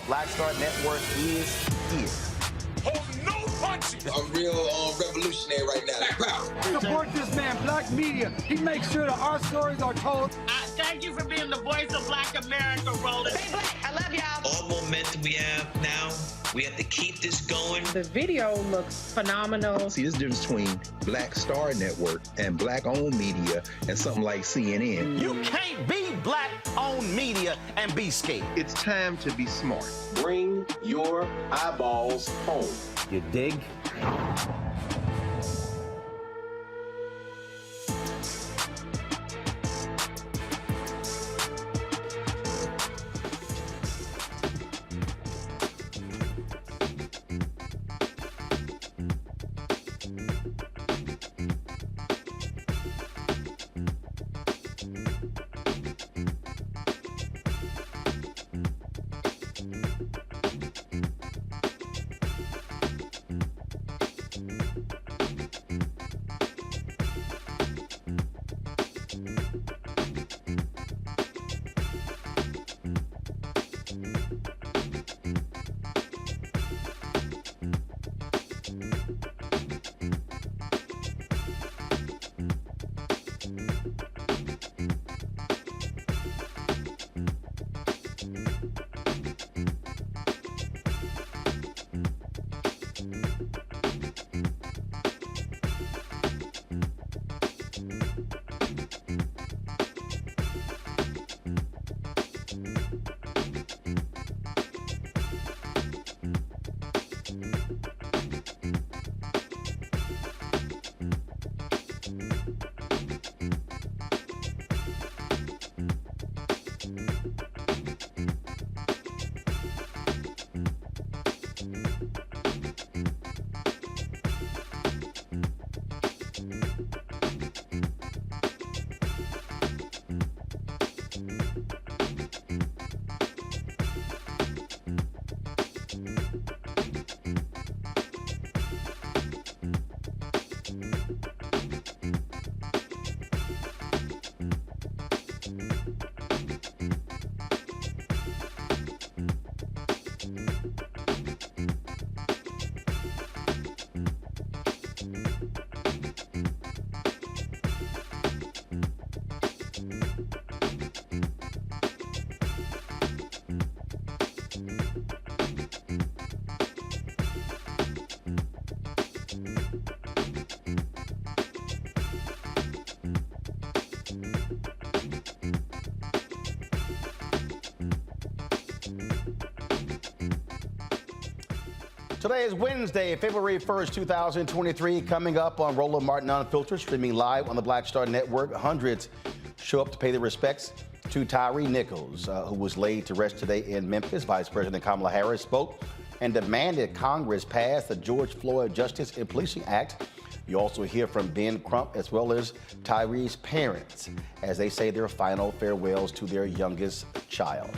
Black Star Network is here. Hold no punches. I'm real revolutionary right now. Black power. Support this man, Black media. He makes sure that our stories are told. Thank you for being the voice of Black America, Roland. Stay black. I love y'all. All momentum we have now, we have to keep this going. The video looks phenomenal. See, this difference between Black Star Network and Black-owned media and something like CNN. You can't be Black-owned media and be scared. It's time to be smart. Bring your eyeballs home. You dig? Today is Wednesday, February 1st, 2023. Coming up on Roland Martin Unfiltered, streaming live on the Black Star Network. Hundreds show up to pay their respects to Tyre Nichols, who was laid to rest today in Memphis. Vice President Kamala Harris spoke and demanded Congress pass the George Floyd Justice and Policing Act. You also hear from Ben Crump as well as Tyre's parents as they say their final farewells to their youngest child.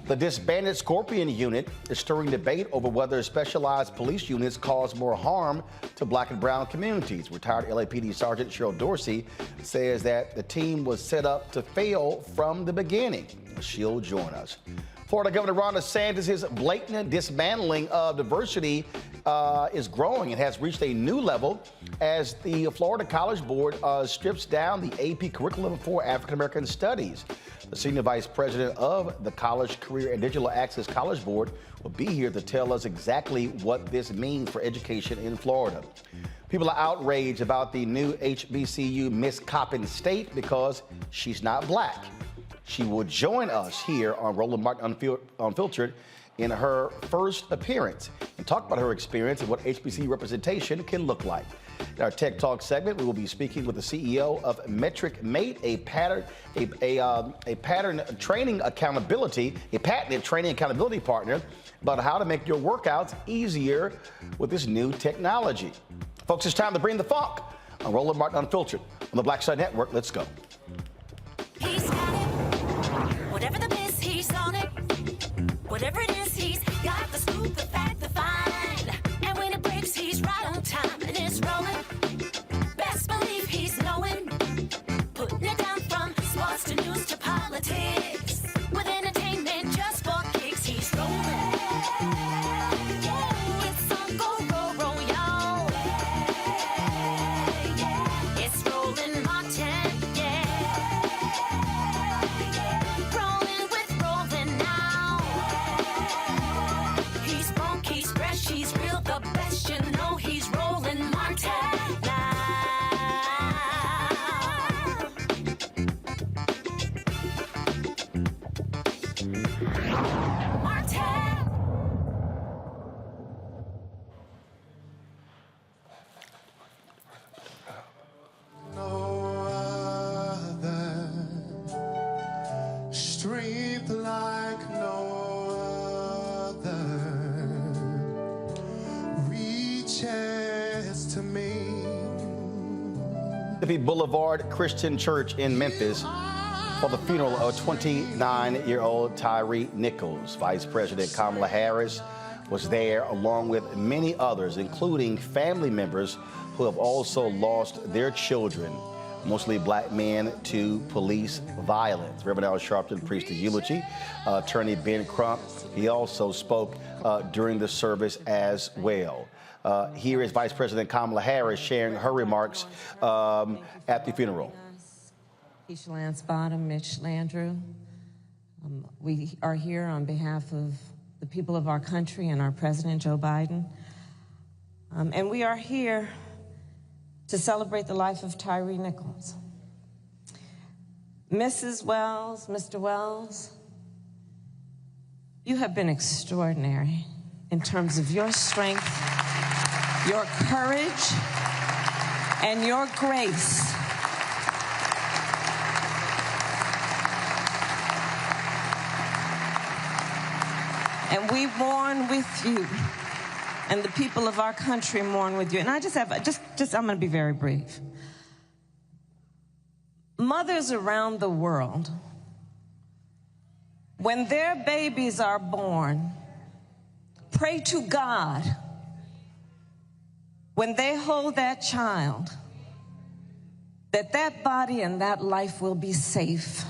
The disbanded Scorpion unit is stirring debate over whether specialized police units cause more harm to Black and brown communities. Retired LAPD Sergeant Cheryl Dorsey says that the team was set up to fail from the beginning. She'll join us. Florida Governor Ron DeSantis' blatant dismantling of diversity is growing and has reached a new level as the Florida College Board strips down the AP curriculum for African American studies. The senior vice president of the College Career and Digital Access College Board will be here to tell us exactly what this means for education in Florida. People are outraged about the new HBCU Miss Coppin St because she's not Black. She will join us here on Roland Martin Unfiltered in her first appearance and talk about her experience and what HBCU representation can look like. In our Tech Talk segment, we will be speaking with the CEO of Metric Mate, a patented training accountability partner about how to make your workouts easier with this new technology. Folks, it's time to bring the funk on Roland Martin Unfiltered on the Black Star Network. Let's go. He's got it. Whatever the miss, he's on it. Whatever it is, he's got the scoop, the fact, the find. And when it breaks, he's right on time and it's rolling. Best believe he's knowing. Putting it down from sports to news to politics. With entertainment just for kicks, he's rolling. It's on Go Roll Roll, y'all. It's rolling Martin, yeah. Rolling with rolling now. He's funk, he's fresh, he's real, the best, you know he's rolling Martin now. Strength like no other reaches to me. Mississippi Boulevard Christian Church in Memphis for the funeral of 29-year-old Tyre Nichols. Vice President Kamala Harris was there along with many others, including family members who have also lost their children, mostly black men, to police violence. Reverend Al Sharpton preached a eulogy. Attorney Ben Crump, he also spoke during the service as well. Here is Vice President Kamala Harris sharing her remarks at the funeral. Keisha Lance Bottom, Mitch Landrieu. We are here on behalf of the people of our country and our President, Joe Biden. And we are here to celebrate the life of Tyre Nichols. Mrs. Wells, Mr. Wells, you have been extraordinary in terms of your strength, your courage, and your grace. And we mourn with you, and the people of our country mourn with you. And I just have, I'm gonna be very brief. Mothers around the world, when their babies are born, pray to God when they hold that child, that that body and that life will be safe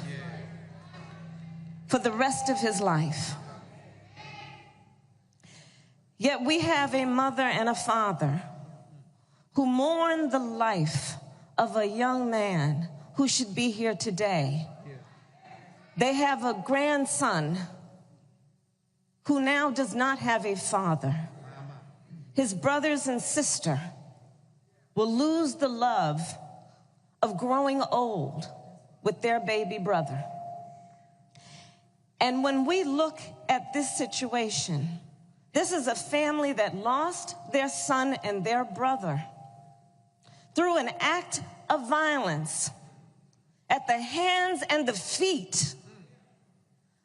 for the rest of his life. Yet we have a mother and a father who mourn the life of a young man who should be here today. They have a grandson who now does not have a father. His brothers and sister will lose the love of growing old with their baby brother. And when we look at this situation, this is a family that lost their son and their brother through an act of violence at the hands and the feet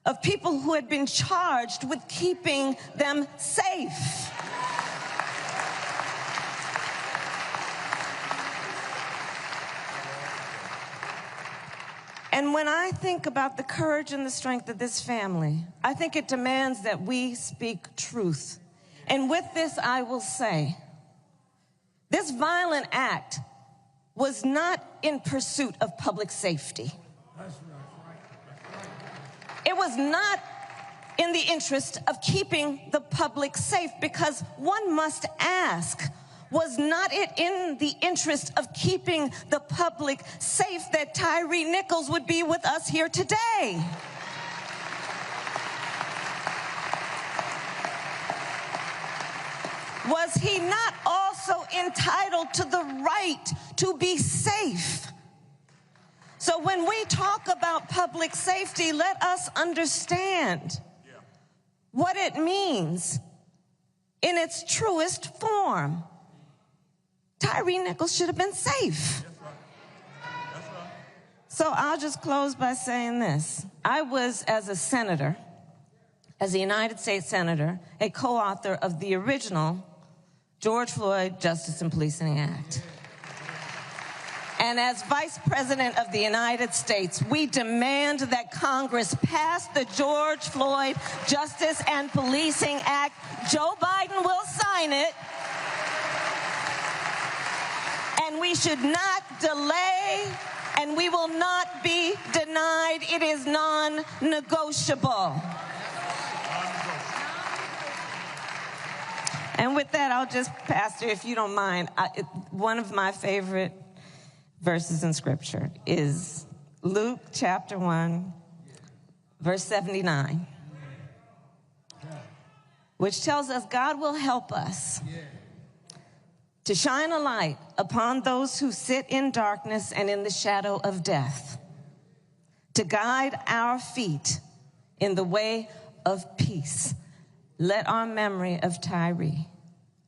of people who had been charged with keeping them safe. And when I think about the courage and the strength of this family, I think it demands that we speak truth. And with this, I will say, this violent act was not in pursuit of public safety. It was not in the interest of keeping the public safe, because one must ask, was not it in the interest of keeping the public safe that Tyre Nichols would be with us here today? Was he not also entitled to the right to be safe? So when we talk about public safety, let us understand what it means in its truest form. Tyre Nichols should have been safe. So I'll just close by saying this. I was, as a senator, as a United States Senator, a co-author of the original George Floyd Justice and Policing Act. And as Vice President of the United States, we demand that Congress pass the George Floyd Justice and Policing Act. Joe Biden will sign it. And we should not delay, and we will not be denied. It is non-negotiable. And with that, I'll just, Pastor, if you don't mind, one of my favorite verses in Scripture is Luke chapter 1, verse 79, which tells us God will help us to shine a light upon those who sit in darkness and in the shadow of death, to guide our feet in the way of peace. Let our memory of Tyre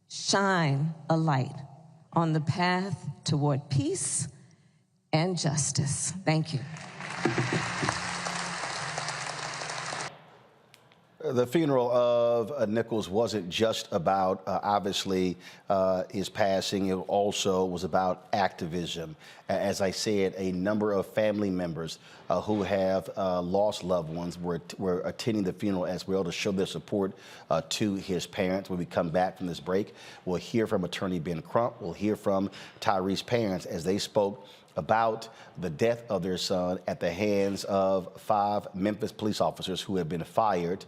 shine a light on the path toward peace and justice. Thank you. The funeral of Nichols wasn't just about, obviously, his passing. It also was about activism. As I said, a number of family members who have lost loved ones were attending the funeral as well to show their support to his parents. When we come back from this break, we'll hear from Attorney Ben Crump. We'll hear from Tyre's parents as they spoke about the death of their son at the hands of 5 Memphis police officers who have been fired.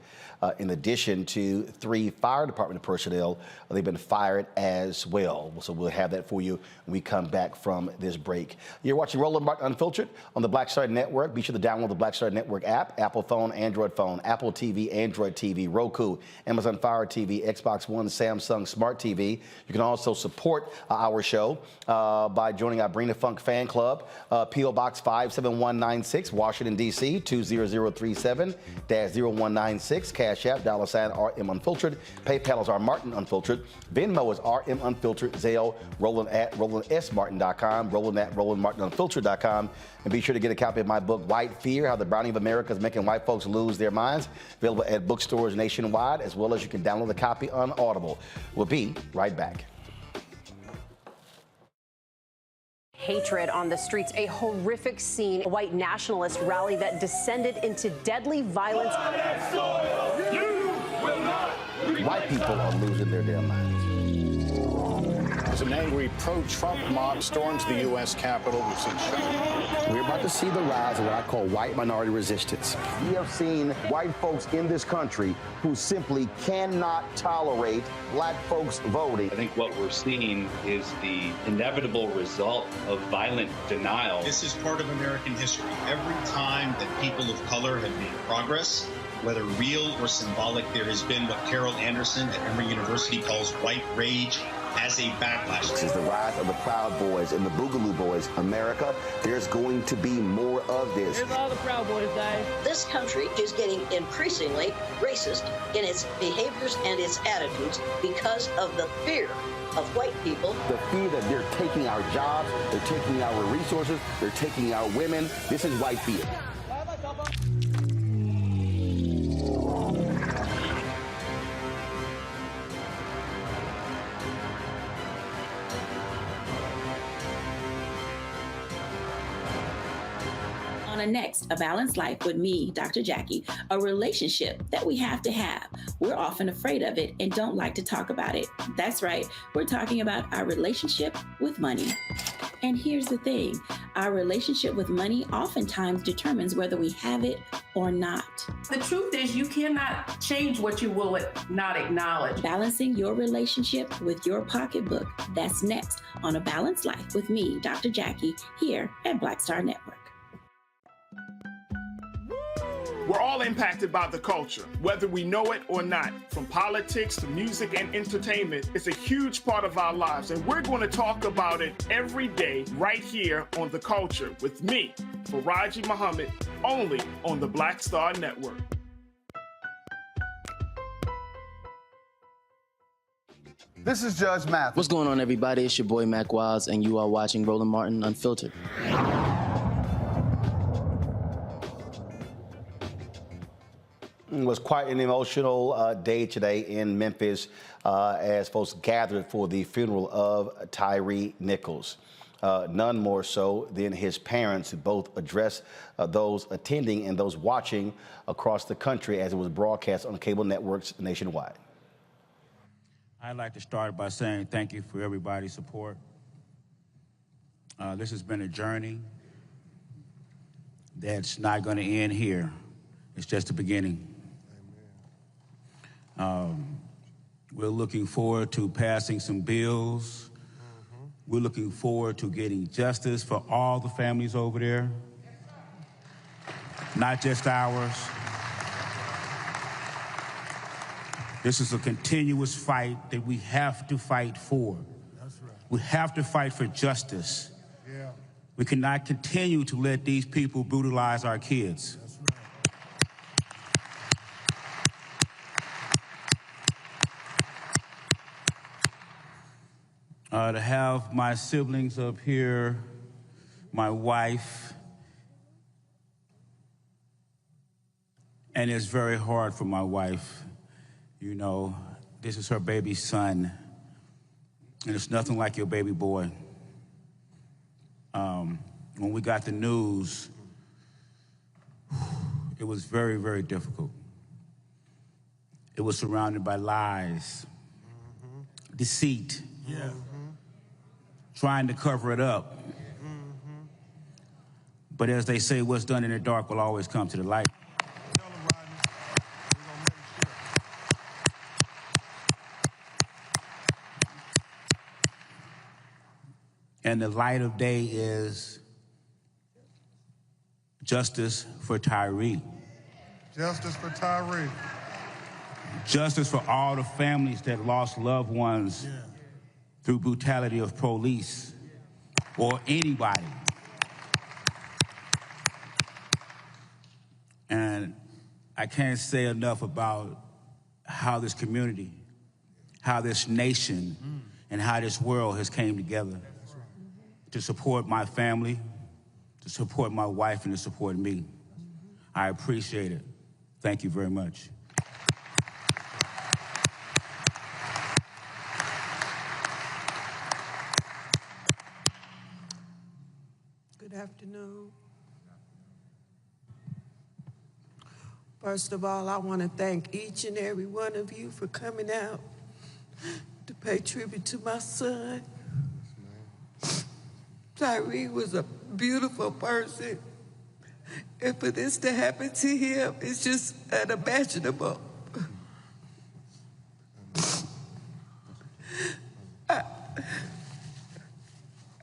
In addition to 3 fire department personnel, they've been fired as well. So we'll have that for you when we come back from this break. You're watching Roland Martin Unfiltered on the Black Star Network. Be sure to download the Black Star Network app, Apple phone, Android phone, Apple TV, Android TV, Roku, Amazon Fire TV, Xbox One, Samsung Smart TV. You can also support our show by joining our Bring the Funk fan club, P.O. Box 57196, Washington, D.C., 20037-0196. Cash App, $RM Unfiltered. PayPal is R Martin Unfiltered. Venmo is RM Unfiltered. Zelle, Roland at RolandSMartin.com. Roland at RolandMartinUnfiltered.com. And be sure to get a copy of my book, White Fear, How the Browning of America is Making White Folks Lose Their Minds. Available at bookstores nationwide, as well as you can download the copy on Audible. We'll be right back. Hatred on the streets, a horrific scene, a white nationalist rally that descended into deadly violence. White people are losing their damn minds. As an angry pro-Trump mob storms the U.S. Capitol, we've seen We're about to see the rise of what I call white minority resistance. We have seen white folks in this country who simply cannot tolerate black folks voting. I think what we're seeing is the inevitable result of violent denial. This is part of American history. Every time that people of color have made progress, whether real or symbolic, there has been what Carol Anderson at Emory University calls white rage as a backlash. This is the rise of the Proud Boys and the Boogaloo Boys. America, there's going to be more of this. Here's all the Proud Boys, guys. This country is getting increasingly racist in its behaviors and its attitudes because of the fear of white people. The fear that they're taking our jobs, they're taking our resources, they're taking our women. This is white fear. Next, A Balanced Life with me, Dr. Jackie, a relationship that we have to have. We're often afraid of it and don't like to talk about it. That's right, we're talking about our relationship with money. And here's the thing, our relationship with money oftentimes determines whether we have it or not. The truth is you cannot change what you will not acknowledge. Balancing your relationship with your pocketbook. That's next on A Balanced Life with me, Dr. Jackie, here at Black Star Network. We're all impacted by the culture, whether we know it or not. From politics to music and entertainment, it's a huge part of our lives, and we're going to talk about it every day right here on The Culture with me, Faraji Muhammad, only on the Black Star Network. This is Judge Mathis. What's going on, everybody? It's your boy Mac Wiles, and you are watching Roland Martin Unfiltered. It was quite an emotional day today in Memphis as folks gathered for the funeral of Tyre Nichols. none more so than his parents, who both addressed those attending and those watching across the country as it was broadcast on cable networks nationwide. I'd like to start by saying thank you for everybody's support. This has been a journey that's not going to end here. It's just the beginning. We're looking forward to passing some bills. We're looking forward to getting justice for all the families over there, not just ours. This is a continuous fight that we have to fight for. That's right. We have to fight for justice. Yeah. We cannot continue to let these people brutalize our kids. That's right. To have my siblings up here, my wife, and it's very hard for my wife. You know, this is her baby son, and it's nothing like your baby boy. When we got the news, it was very, very difficult. It was surrounded by lies, deceit, trying to cover it up. But as they say, what's done in the dark will always come to the light. And the light of day is justice for Tyre. Justice for Tyre. Justice for all the families that lost loved ones through brutality of police or anybody. And I can't say enough about how this community, how this nation, and how this world has came together to support my family, to support my wife, and to support me. I appreciate it. Thank you very much. Good afternoon. First of all, I want to thank each and every one of you for coming out to pay tribute to my son. Tyre was a beautiful person, and for this to happen to him is just unimaginable.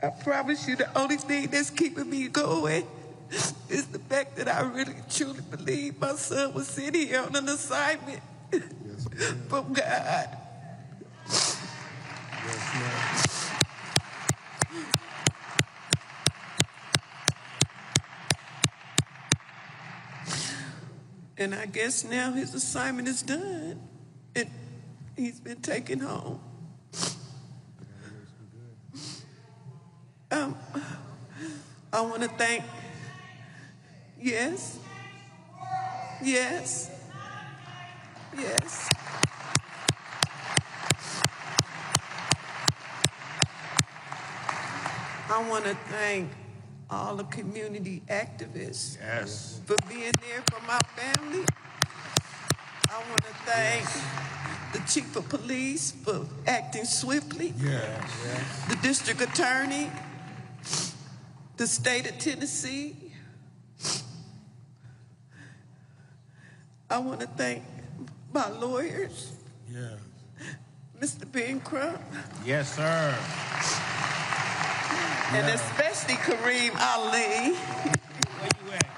I promise you the only thing that's keeping me going is the fact that I really truly believe my son was sent here on an assignment from God. Yes, ma'am. And I guess now his assignment is done, and he's been taken home. I want to thank, yes, I want to thank all the community activists for being there for my family. I want to thank the chief of police for acting swiftly, the district attorney, the state of Tennessee. I want to thank my lawyers, Mr. Ben Crump. Yes, sir. And especially Kareem Ali. Where you at?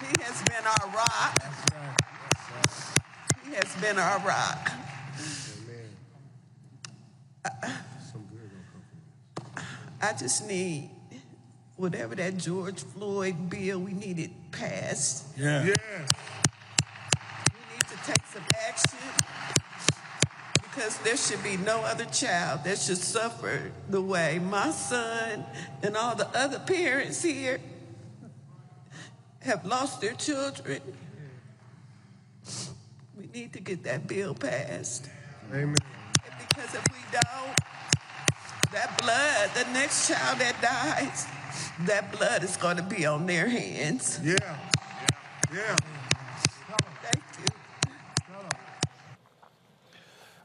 He has been our rock. That's right. He has been our rock. I just need whatever that George Floyd bill we needed passed. We need to take some action, because there should be no other child that should suffer the way my son and all the other parents here have lost their children. We need to get that bill passed. Amen. Because if we don't, That blood, the next child that dies, that blood is going to be on their hands. Yeah. Thank you.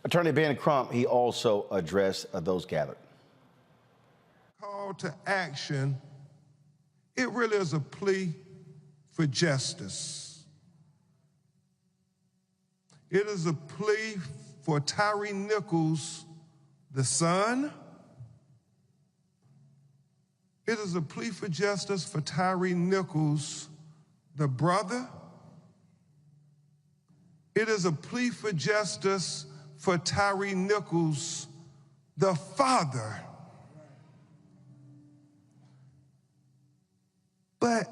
Attorney Ben Crump, he also addressed those gathered. Call to action, it really is a plea for justice. It is a plea for Tyre Nichols, the son. It is a plea for justice for Tyre Nichols, the brother. It is a plea for justice for Tyre Nichols, the father. But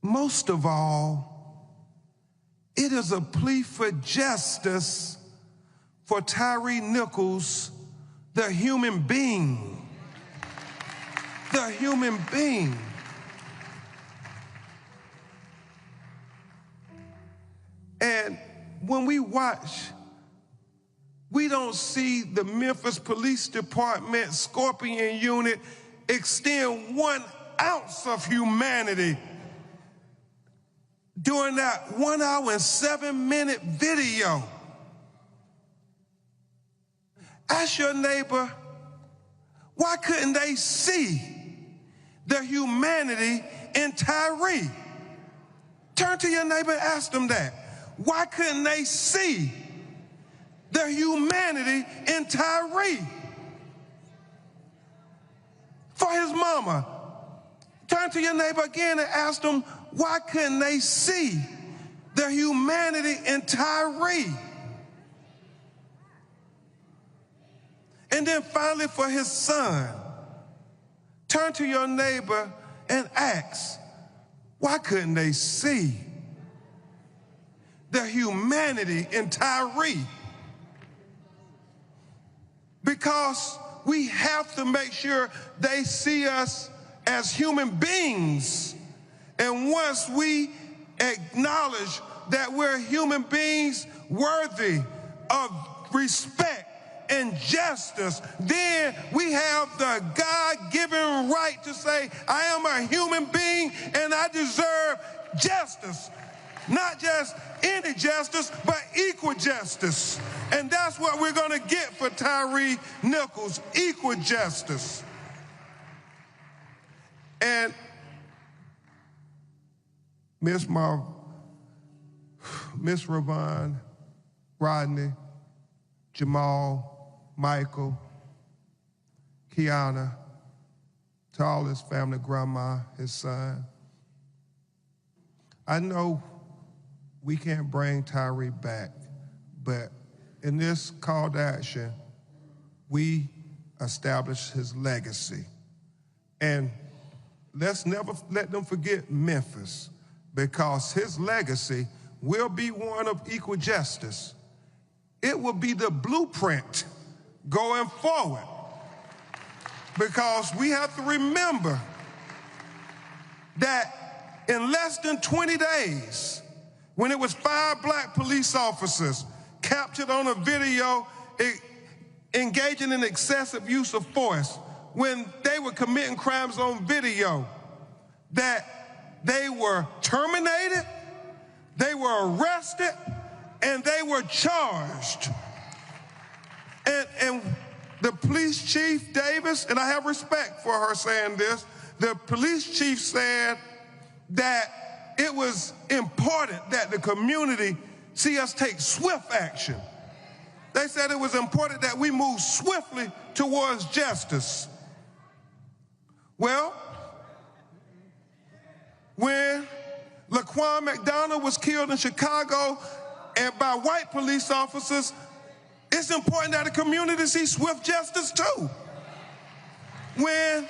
most of all, it is a plea for justice for Tyre Nichols, the human being. The human being. And when we watch, we don't see the Memphis Police Department Scorpion Unit extend 1 ounce of humanity during that 1 hour and 7-minute video. Ask your neighbor, why couldn't they see the humanity in Tyre? Turn to your neighbor and ask them that. Why couldn't they see the humanity in Tyre? For his mama. Turn to your neighbor again and ask them, why couldn't they see the humanity in Tyre? And then finally for his son, turn to your neighbor and ask, why couldn't they see the humanity in Tyre? Because we have to make sure they see us as human beings. And once we acknowledge that we're human beings worthy of respect and justice, then we have the God-given right to say, I am a human being and I deserve justice. Not just any justice, but equal justice. And that's what we're going to get for Tyre Nichols, equal justice. And Miss Ravon, Rodney, Jamal, Michael, Kiana, to all his family, grandma, his son. I know we can't bring Tyre back, but in this call to action, we establish his legacy. And let's never let them forget Memphis, because his legacy will be one of equal justice. It will be the blueprint going forward, because we have to remember that in less than 20 days, when it was 5 black police officers captured on a video engaging in excessive use of force, when they were committing crimes on video, that they were terminated, they were arrested, and they were charged. And the police chief, Davis, and I have respect for her saying this, the police chief said that it was important that the community see us take swift action. They said it was important that we move swiftly towards justice. Well, when Laquan McDonald was killed in Chicago and by white police officers, it's important that the community see swift justice too. When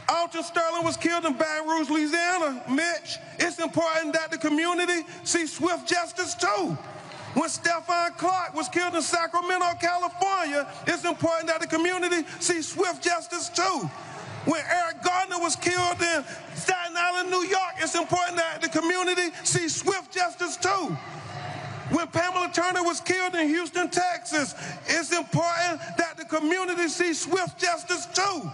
Alton Sterling was killed in Baton Rouge, Louisiana, Mitch, it's important that the community see swift justice too. When Stephon Clark was killed in Sacramento, California, it's important that the community see swift justice too. When Eric Gardner was killed in Staten Island, New York, it's important that the community see swift justice too. When Pamela Turner was killed in Houston, Texas, it's important that the community see swift justice too.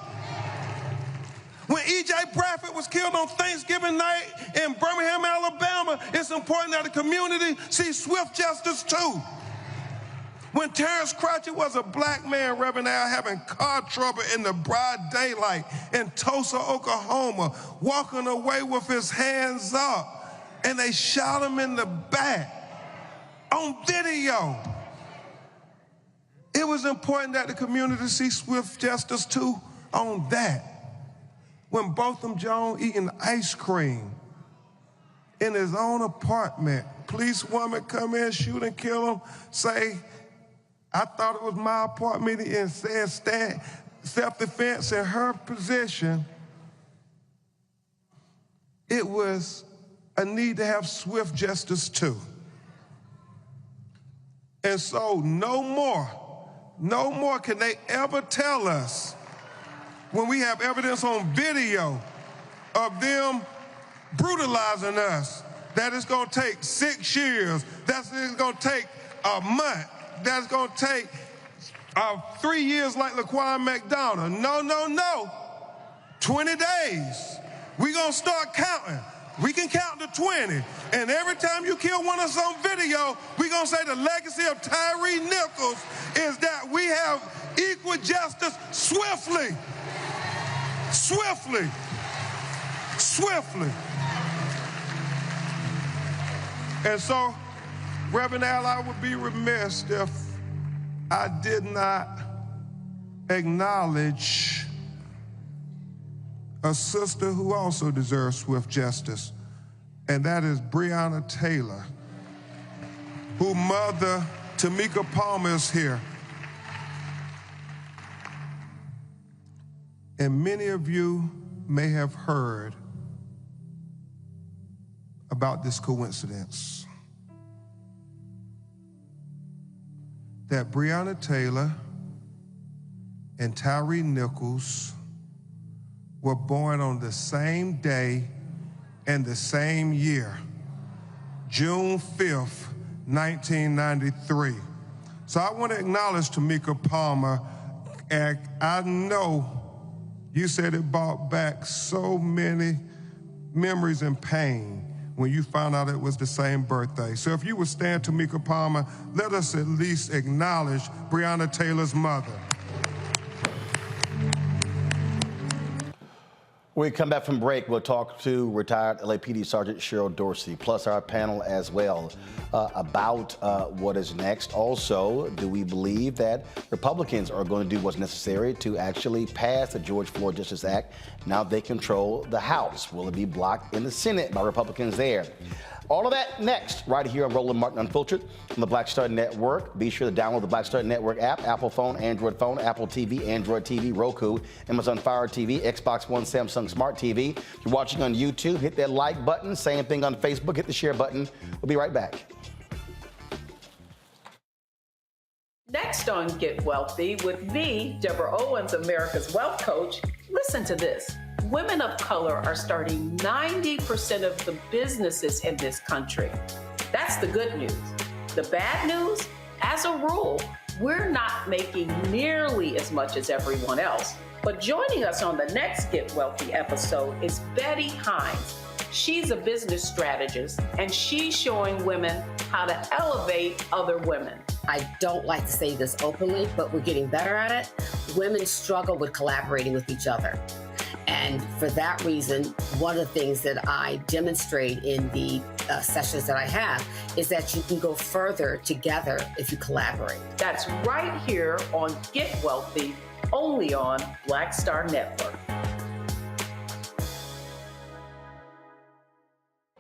When E.J. Bradford was killed on Thanksgiving night in Birmingham, Alabama, it's important that the community see swift justice too. When Terrence Cratchit was a black man, Reverend Al, having car trouble in the broad daylight in Tulsa, Oklahoma, walking away with his hands up, and they shot him in the back on video. It was important that the community see swift justice too on that. When Botham Jones eating ice cream in his own apartment, policewoman come in, shoot and kill him, say, I thought it was my apartment, and said stand self-defense in her position. It was a need to have swift justice too. And so no more can they ever tell us when we have evidence on video of them brutalizing us, that it's gonna take 6 years, that it's gonna take a month, that's gonna take 3 years like Laquan McDonald. No. 20 days. We gonna start counting. We can count to 20. And every time you kill one of us on video, we gonna say the legacy of Tyre Nichols is that we have equal justice swiftly. Swiftly. And so, Reverend Al, I would be remiss if I did not acknowledge a sister who also deserves swift justice, and that is Breonna Taylor, whose mother, Tamika Palmer, is here. And many of you may have heard about this coincidence, that Breonna Taylor and Tyre Nichols were born on the same day and the same year, June 5th, 1993. So I want to acknowledge Tamika Palmer, and I know you said it brought back so many memories and pain when you found out it was the same birthday. So if you would stand, Tamika Palmer, let us at least acknowledge Breonna Taylor's mother. When we come back from break, we'll talk to retired LAPD Sergeant Cheryl Dorsey, plus our panel as well, about what is next. Also, do we believe that Republicans are going to do what's necessary to actually pass the George Floyd Justice Act? Now they control the House. Will it be blocked in the Senate by Republicans there? All of that next, right here on Roland Martin Unfiltered on the Black Star Network. Be sure to download the Black Star Network app, Apple phone, Android phone, Apple TV, Android TV, Roku, Amazon Fire TV, Xbox One, Samsung Smart TV. If you're watching on YouTube, hit that like button. Same thing on Facebook, hit the share button. We'll be right back. Next on Get Wealthy with me, Deborah Owens, America's Wealth Coach. Listen to this. Women of color are starting 90% of the businesses in this country. That's the good news. The bad news, as a rule, we're not making nearly as much as everyone else. But joining us on the next Get Wealthy episode is Betty Hines. She's a business strategist, and she's showing women how to elevate other women. I don't like to say this openly, but we're getting better at it. Women struggle with collaborating with each other. And for that reason, one of the things that I demonstrate in the sessions that I have is that you can go further together if you collaborate. That's right here on Get Wealthy, only on Black Star Network.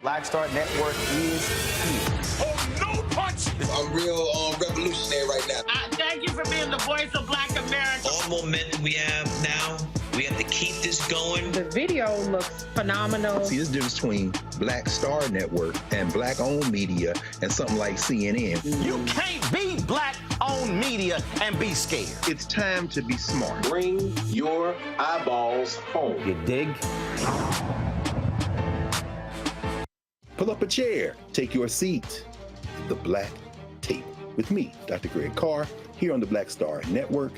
Black Star Network is here. Oh, no punch! I'm real revolutionary right now. Thank you for being the voice of Black America. All momentum we have now, we have to keep this going. The video looks phenomenal. See, there's a difference between Black Star Network and black-owned media and something like CNN. You can't be black-owned media and be scared. It's time to be smart. Bring your eyeballs home. You dig? Pull up a chair, take your seat. The Black with me, Dr. Greg Carr, here on the Black Star Network.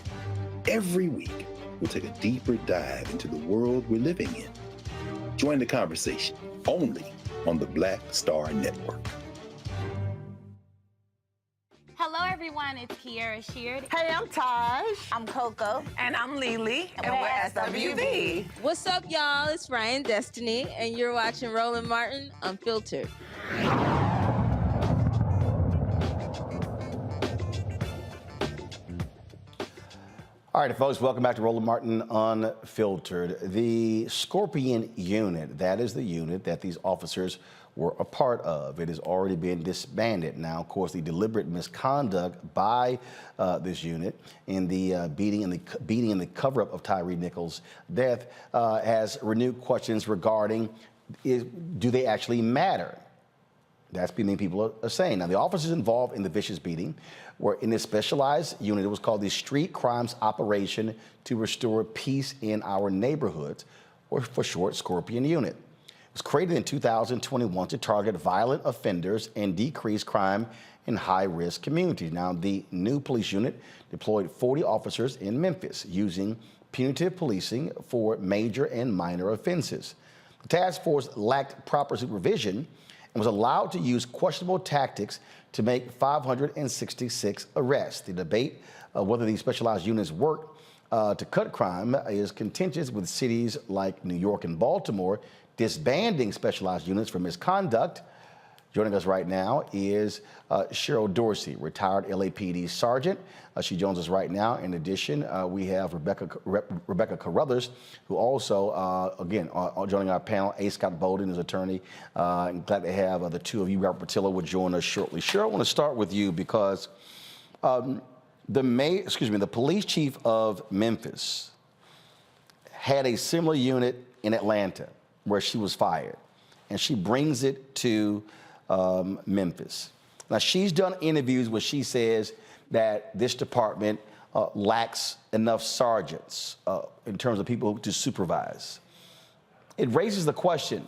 Every week, we'll take a deeper dive into the world we're living in. Join the conversation only on the Black Star Network. Hello, everyone. It's Kiara Sheard. Hey, I'm Taj. I'm Coco. And I'm Lily. And we're SWV. What's up, y'all? It's Ryan Destiny, and you're watching Roland Martin Unfiltered. All right, folks, welcome back to Roland Martin Unfiltered. The Scorpion Unit, that is the unit that these officers were a part of. It has already been disbanded. Now, of course, the deliberate misconduct by this unit in the beating and the cover-up of Tyre Nichols' death has renewed questions regarding do they actually matter? That's what many people are saying. Now, the officers involved in the vicious beating were in this specialized unit. It was called the Street Crimes Operation to Restore Peace in Our Neighborhoods, or for short, Scorpion Unit. It was created in 2021 to target violent offenders and decrease crime in high-risk communities. Now, the new police unit deployed 40 officers in Memphis using punitive policing for major and minor offenses. The task force lacked proper supervision and was allowed to use questionable tactics to make 566 arrests. The debate of whether these specialized units work to cut crime is contentious, with cities like New York and Baltimore disbanding specialized units for misconduct. Joining us right now is Cheryl Dorsey, retired LAPD Sergeant. She joins us right now. In addition, we have Rebecca Carruthers, who also, again, joining our panel. A. Scott Bolden is attorney. I'm glad to have the two of you. Robert Patillo will join us shortly. Cheryl, I want to start with you because the police chief of Memphis had a similar unit in Atlanta where she was fired, and she brings it to Memphis. Now, she's done interviews where she says that this department lacks enough sergeants in terms of people to supervise. It raises the question,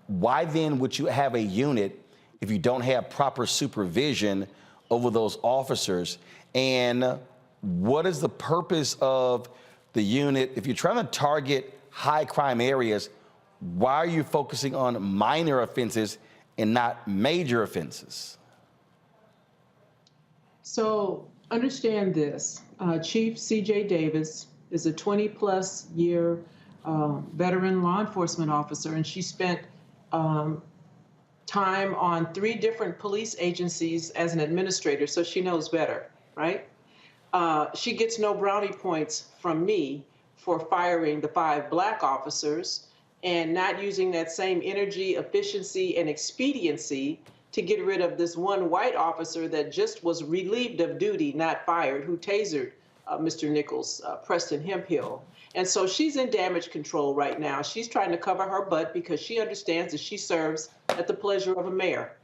why then would you have a unit if you don't have proper supervision over those officers? And what is the purpose of the unit? If you're trying to target high crime areas, why are you focusing on minor offenses and not major offenses? So understand this. Chief C.J. Davis is a 20-plus year veteran law enforcement officer, and she spent time on 3 different police agencies as an administrator, so she knows better, right? She gets no brownie points from me for firing the 5 black officers and not using that same energy, efficiency, and expediency to get rid of this one white officer that just was relieved of duty, not fired, who tasered Mr. Nichols, Preston Hemphill. And so she's in damage control right now. She's trying to cover her butt because she understands that she serves at the pleasure of a mayor.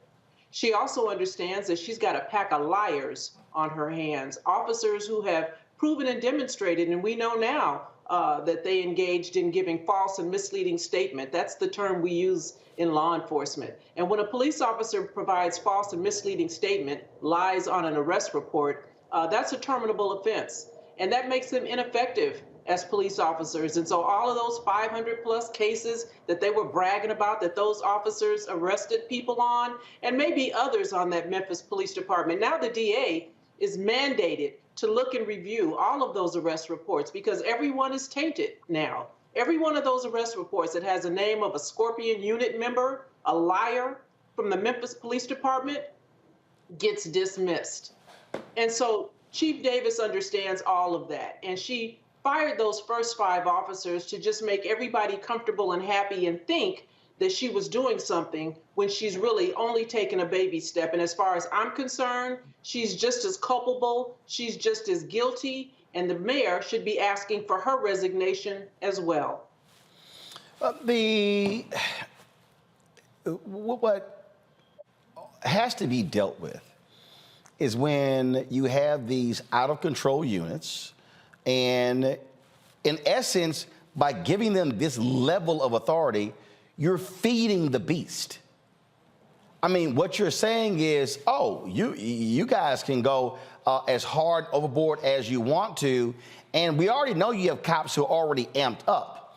She also understands that she's got a pack of liars on her hands, officers who have proven and demonstrated, and we know now that they engaged in giving false and misleading statement. That's the term we use in law enforcement. And when a police officer provides false and misleading statement, lies on an arrest report, that's a terminable offense. And that makes them ineffective as police officers. And so all of those 500 plus cases that they were bragging about, that those officers arrested people on, and maybe others on that Memphis Police Department, now the DA is mandated to look and review all of those arrest reports because everyone is tainted now. Every one of those arrest reports that has a name of a Scorpion unit member, a liar from the Memphis Police Department, gets dismissed. And so Chief Davis understands all of that. And she fired those first 5 officers to just make everybody comfortable and happy and think that she was doing something when she's really only taken a baby step. And as far as I'm concerned, she's just as culpable, she's just as guilty, and the mayor should be asking for her resignation as well. What has to be dealt with is when you have these out-of-control units, and in essence, by giving them this level of authority, you're feeding the beast. I mean, what you're saying is, oh, you guys can go as hard overboard as you want to, and we already know you have cops who are already amped up.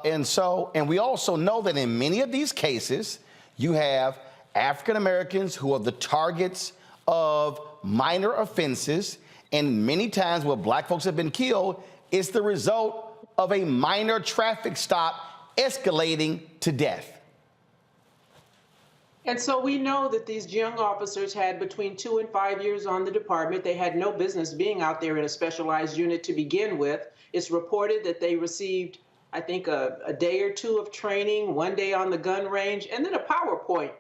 And we also know that in many of these cases, you have African Americans who are the targets of minor offenses, and many times where black folks have been killed, it's the result of a minor traffic stop escalating to death. And so we know that these young officers had between 2 and 5 years on the department. They had no business being out there in a specialized unit to begin with. It's reported that they received, I think, a day or two of training, 1 day on the gun range, and then a PowerPoint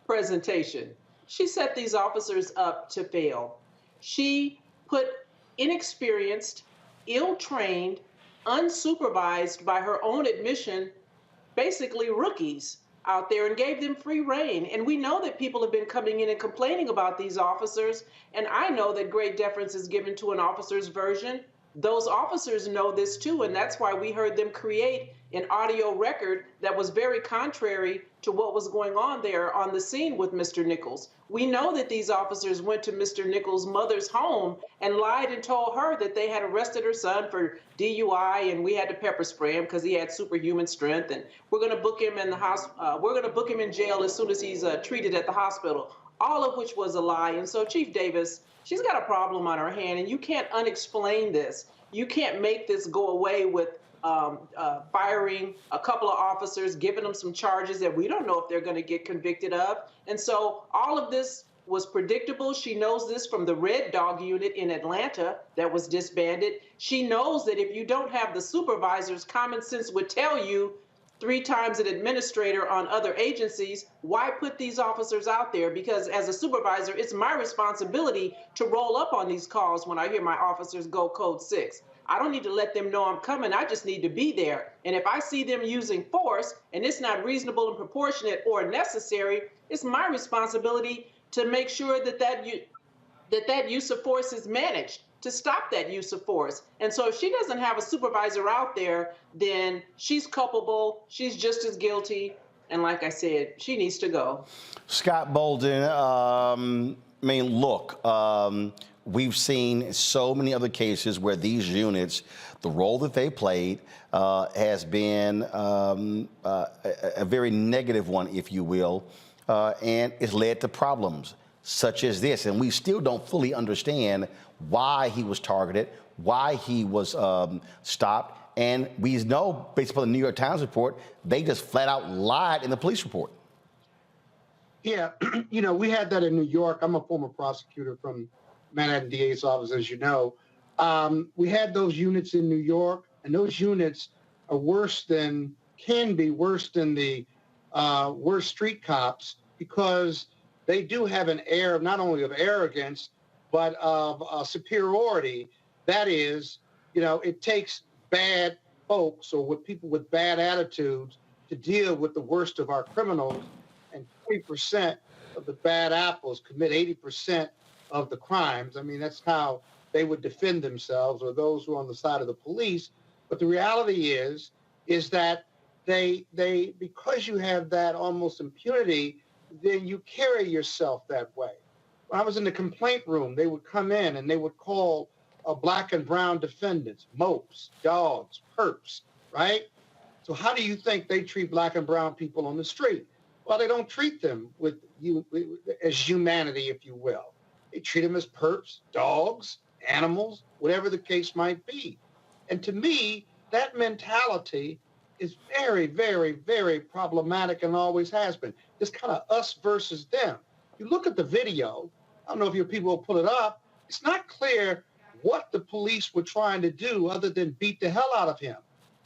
presentation. She set these officers up to fail. She put inexperienced, ill-trained, unsupervised by her own admission, basically rookies out there and gave them free rein. And we know that people have been coming in and complaining about these officers. And I know that great deference is given to an officer's version. Those officers know this too. And that's why we heard them create an audio record that was very contrary to what was going on there on the scene with Mr. Nichols. We know that these officers went to Mr. Nichols' mother's home and lied and told her that they had arrested her son for DUI, and we had to pepper spray him because he had superhuman strength, and we're going to book him in the we're going to book him in jail as soon as he's treated at the hospital. All of which was a lie. And so, Chief Davis, she's got a problem on her hand, and you can't unexplain this. You can't make this go away with firing a couple of officers, giving them some charges that we don't know if they're going to get convicted of. And so all of this was predictable. She knows this from the Red Dog unit in Atlanta that was disbanded. She knows that if you don't have the supervisors, common sense would tell you 3 times an administrator on other agencies, why put these officers out there? Because as a supervisor, it's my responsibility to roll up on these calls when I hear my officers go code 6. I don't need to let them know I'm coming. I just need to be there. And if I see them using force and it's not reasonable and proportionate or necessary, it's my responsibility to make sure that use of force is managed, to stop that use of force. And so if she doesn't have a supervisor out there, then she's culpable, she's just as guilty, and like I said, she needs to go. Scott Bolden, we've seen so many other cases where these units, the role that they played has been a very negative one, if you will, and it's led to problems such as this. And we still don't fully understand why he was targeted, why he was stopped. And we know, based upon the New York Times report, they just flat out lied in the police report. Yeah, we had that in New York. I'm a former prosecutor from Manhattan DA's office, as you know. We had those units in New York, and those units are can be worse than the worst street cops, because they do have an air of not only of arrogance, but of superiority. That is, it takes bad folks or with people with bad attitudes to deal with the worst of our criminals, and 20% of the bad apples commit 80% of the crimes. I mean, that's how they would defend themselves, or those who are on the side of the police. But the reality is that they because you have that almost impunity, then you carry yourself that way. When I was in the complaint room, they would come in and they would call black and brown defendants mopes, dogs, perps, right? So how do you think they treat black and brown people on the street? Well, they don't treat them as humanity, if you will. They treat them as perps, dogs, animals, whatever the case might be. And to me, that mentality is very, very, very problematic and always has been. It's kind of us versus them. You look at the video, I don't know if your people will pull it up, it's not clear what the police were trying to do other than beat the hell out of him.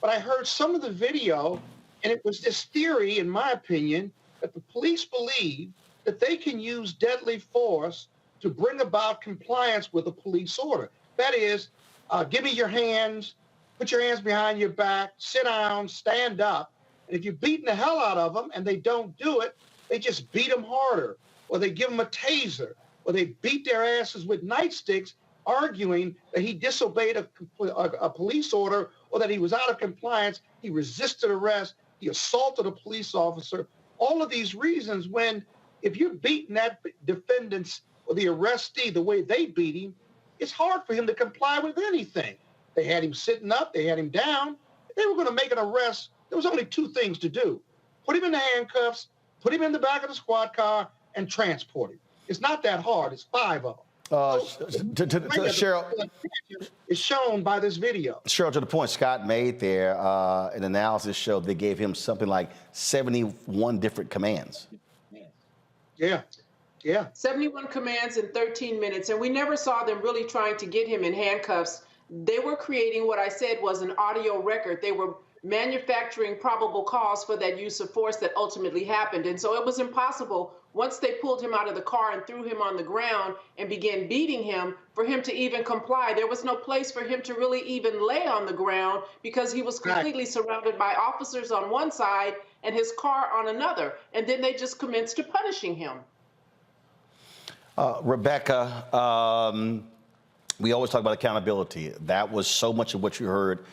But I heard some of the video, and it was this theory, in my opinion, that the police believe that they can use deadly force to bring about compliance with a police order. That is, give me your hands, put your hands behind your back, sit down, stand up. And if you're beating the hell out of them and they don't do it, they just beat them harder, or they give them a taser, or they beat their asses with nightsticks, arguing that he disobeyed a police order, or that he was out of compliance, he resisted arrest, he assaulted a police officer. All of these reasons, when if you're beating that defendant's or the arrestee the way they beat him, it's hard for him to comply with anything. They had him sitting up, they had him down. If they were going to make an arrest, there was only two things to do. Put him in the handcuffs, put him in the back of the squad car, and transport him. It's not that hard. It's 5 of them. Cheryl, it's shown by this video. Cheryl, to the point Scott made there, an analysis showed they gave him something like 71 different commands. Yeah. 71 commands in 13 minutes, and we never saw them really trying to get him in handcuffs. They were creating what I said was an audio record. They were manufacturing probable cause for that use of force that ultimately happened. And so it was impossible, once they pulled him out of the car and threw him on the ground and began beating him, for him to even comply. There was no place for him to really even lay on the ground because he was completely surrounded by officers on one side and his car on another. And then they just commenced to punishing him. Rebecca, we always talk about accountability. That was so much of what you heard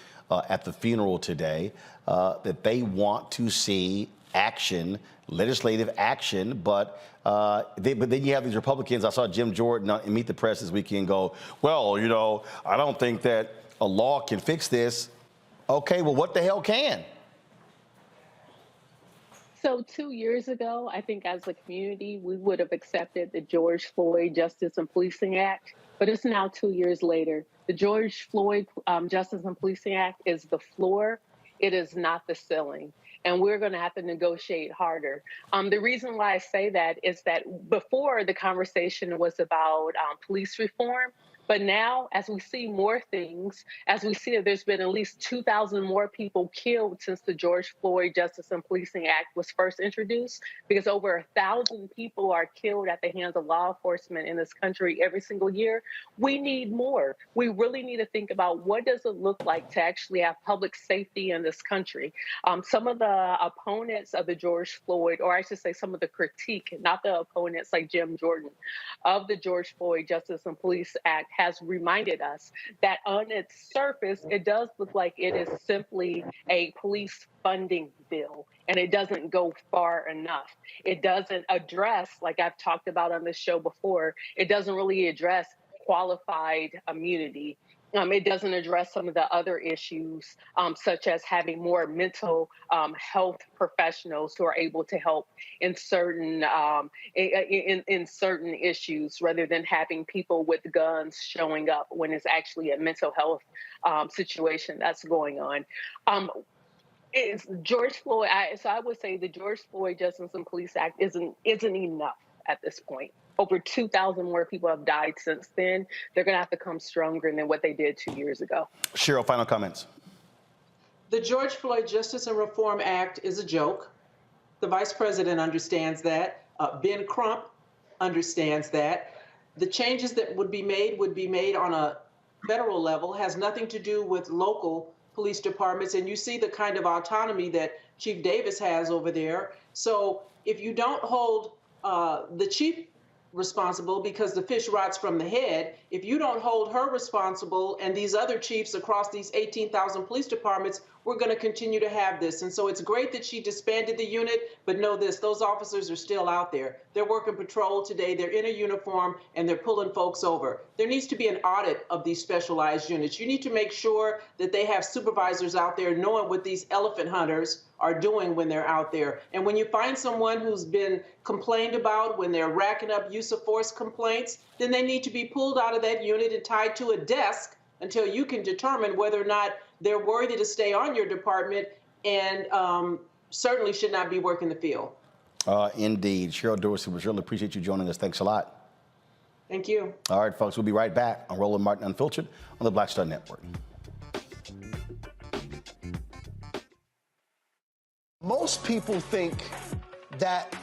at the funeral today, that they want to see action, legislative action, but then you have these Republicans. I saw Jim Jordan in Meet the Press this weekend go, well, you know, I don't think that a law can fix this. Okay, well, what the hell can? So 2 years ago, I think as a community, we would have accepted the George Floyd Justice and Policing Act, but it's now 2 years later. The George Floyd Justice and Policing Act is the floor. It is not the ceiling. And we're going to have to negotiate harder. The reason why I say that is that before the conversation was about police reform, but now, as we see more things, as we see that there's been at least 2,000 more people killed since the George Floyd Justice and Policing Act was first introduced, because over 1,000 people are killed at the hands of law enforcement in this country every single year. We need more. We really need to think about what does it look like to actually have public safety in this country. Some of the opponents of the George Floyd, or I should say some of the critique, not the opponents like Jim Jordan, of the George Floyd Justice and Police Act has reminded us that on its surface, it does look like it is simply a police funding bill, and it doesn't go far enough. It doesn't address, like I've talked about on this show before, it doesn't really address qualified immunity. It doesn't address some of the other issues, such as having more mental health professionals who are able to help in certain in certain issues, rather than having people with guns showing up when it's actually a mental health situation that's going on. It's George Floyd. So I would say the George Floyd Justice and Police Act isn't enough at this point. Over 2,000 more people have died since then. They're going to have to come stronger than what they did 2 years ago. Cheryl, final comments. The George Floyd Justice and Reform Act is a joke. The vice president understands that. Ben Crump understands that. The changes that would be made on a federal level, has nothing to do with local police departments. And you see the kind of autonomy that Chief Davis has over there. So if you don't hold the chief responsible, because the fish rots from the head, if you don't hold her responsible and these other chiefs across these 18,000 police departments, we're going to continue to have this. And so it's great that she disbanded the unit, but know this, those officers are still out there. They're working patrol today, they're in a uniform, and they're pulling folks over. There needs to be an audit of these specialized units. You need to make sure that they have supervisors out there knowing what these elephant hunters are doing when they're out there. And when you find someone who's been complained about, when they're racking up use of force complaints, then they need to be pulled out of that unit and tied to a desk until you can determine whether or not they're worthy to stay on your department, and certainly should not be working the field. Indeed. Cheryl Dorsey, we really appreciate you joining us. Thanks a lot. Thank you. All right, folks, we'll be right back on Roland Martin Unfiltered on the Black Star Network. Most people think that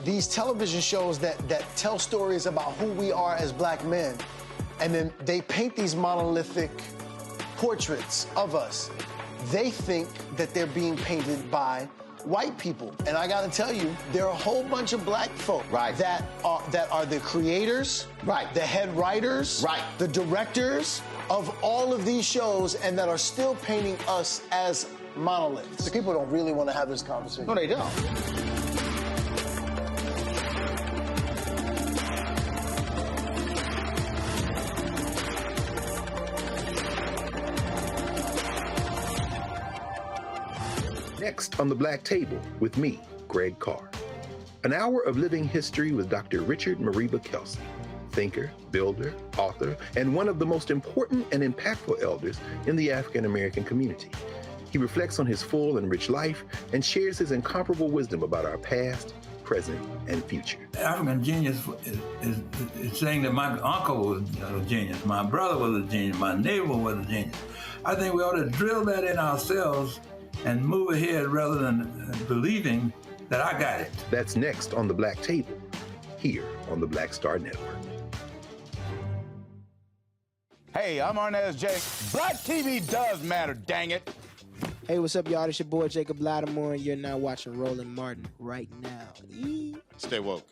these television shows that tell stories about who we are as black men, and then they paint these monolithic portraits of us. They think that they're being painted by white people. And I gotta tell you, there are a whole bunch of black folk that are the creators, the head writers, the directors of all of these shows, and that are still painting us as monoliths. The people don't really want to have this conversation. No, they don't. Next on the Black Table with me, Greg Carr. An hour of living history with Dr. Richard Mariba Kelsey, thinker, builder, author, and one of the most important and impactful elders in the African American community. He reflects on his full and rich life and shares his incomparable wisdom about our past, present, and future. African genius is saying that my uncle was a genius, my brother was a genius, my neighbor was a genius. I think we ought to drill that in ourselves and move ahead rather than believing that I got it. That's next on the Black Table, here on the Black Star Network. Hey, I'm Arnez J. Black TV does matter, dang it. Hey, what's up, y'all? It's your boy Jacob Lattimore, and you're now watching Roland Martin right now. Stay woke.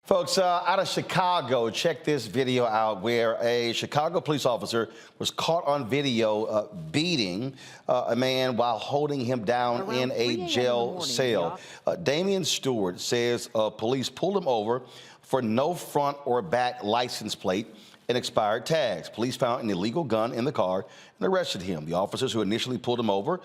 Folks, out of Chicago, check this video out where a Chicago police officer was caught on video beating a man while holding him down in a jail cell. Damian Stewart says police pulled him over for no front or back license plate and expired tags. Police found an illegal gun in the car and arrested him. The officers who initially pulled him over,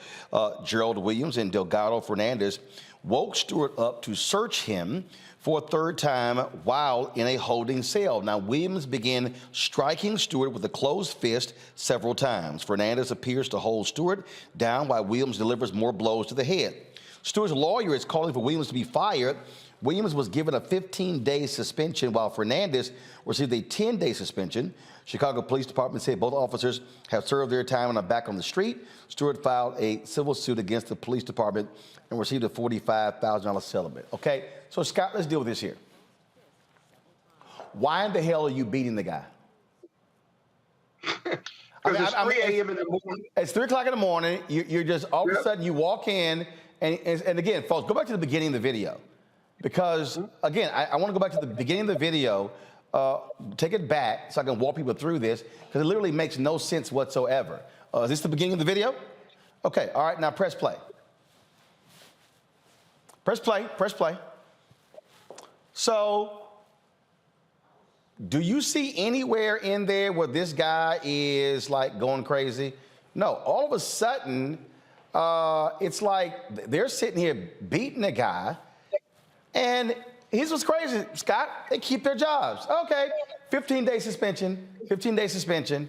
Gerald Williams and Delgado Fernandez, woke Stewart up to search him for a third time while in a holding cell. Now, Williams began striking Stewart with a closed fist several times. Fernandez appears to hold Stewart down while Williams delivers more blows to the head. Stewart's lawyer is calling for Williams to be fired. Williams was given a 15-day suspension while Fernandez received a 10-day suspension. Chicago Police Department said both officers have served their time and are back on the street. Stewart filed a civil suit against the police department and received a $45,000 settlement. Okay, so Scott, let's deal with this here. Why in the hell are you beating the guy? It's 3 a.m. in the morning. It's 3 o'clock in the morning. You're just, all of a sudden, you walk in, and again, folks, go back to the beginning of the video. Because, again, I want to go back to the beginning of the video, take it back so I can walk people through this, because it literally makes no sense whatsoever. Is this the beginning of the video? Okay, all right, now press play. Press play, press play. So, do you see anywhere in there where this guy is like going crazy? No, all of a sudden, it's like they're sitting here beating a guy, and here's what's crazy, Scott, they keep their jobs. Okay, 15-day suspension, 15-day suspension.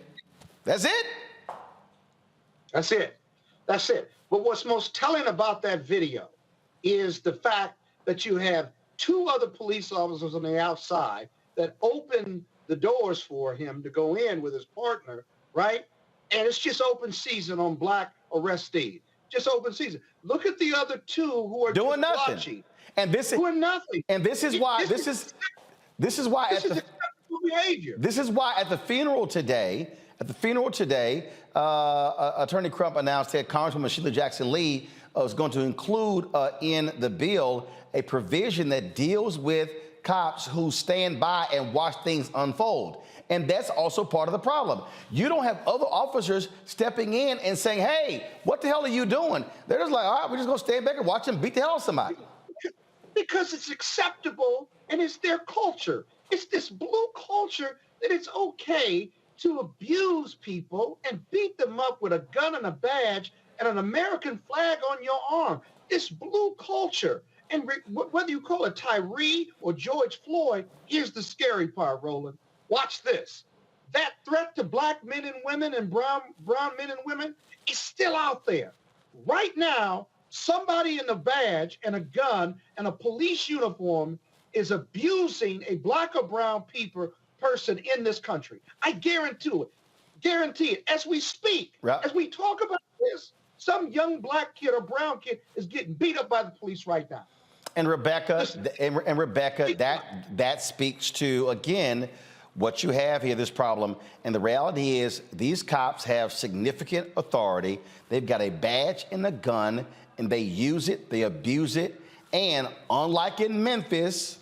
That's it? That's it. That's it. But what's most telling about that video is the fact that you have 2 other police officers on the outside that open the doors for him to go in with his partner, right? And it's just open season on black arrestees. Just open season. Look at the other 2 who are doing nothing. Watching. And this is doing nothing. And this is why this is acceptable behavior. This is why at the funeral today, Attorney Crump announced that Congresswoman Sheila Jackson Lee was going to include in the bill a provision that deals with cops who stand by and watch things unfold. And that's also part of the problem. You don't have other officers stepping in and saying, hey, what the hell are you doing? They're just like, all right, we're just going to stand back and watch them beat the hell out of somebody. Because it's acceptable and it's their culture. It's this blue culture that it's okay to abuse people and beat them up with a gun and a badge and an American flag on your arm. It's blue culture. And whether you call it Tyre or George Floyd, here's the scary part, Roland. Watch this. That threat to black men and women and brown men and women is still out there. Right now, somebody in a badge and a gun and a police uniform is abusing a black or brown person in this country. I guarantee it. As we speak, as we talk about this, some young black kid or brown kid is getting beat up by the police right now. And Rebecca, that speaks to, again, What you have here, this problem, and the reality is these cops have significant authority. They've got a badge and a gun, and they use it, they abuse it, and unlike in Memphis,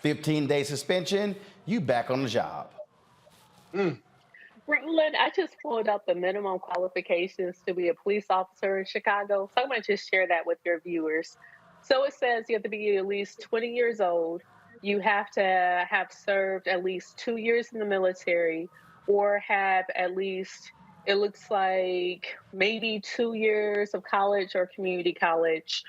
15-day suspension, you back on the job. Roland, I just pulled up the minimum qualifications to be a police officer in Chicago, so I'm going to just share that with your viewers. So it says you have to be at least 20 years old. You have to have served at least 2 years in the military or have at least, it looks like maybe 2 years of college or community college,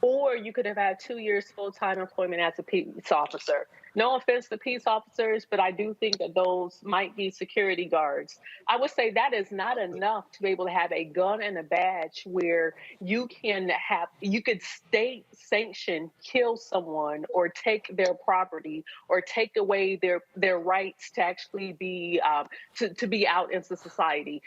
or you could have had 2 years full-time employment as a peace officer. No offense to peace officers, but I do think that those might be security guards. I would say that is not enough to be able to have a gun and a badge where you could state sanction, kill someone or take their property or take away their rights to actually be to be out into society.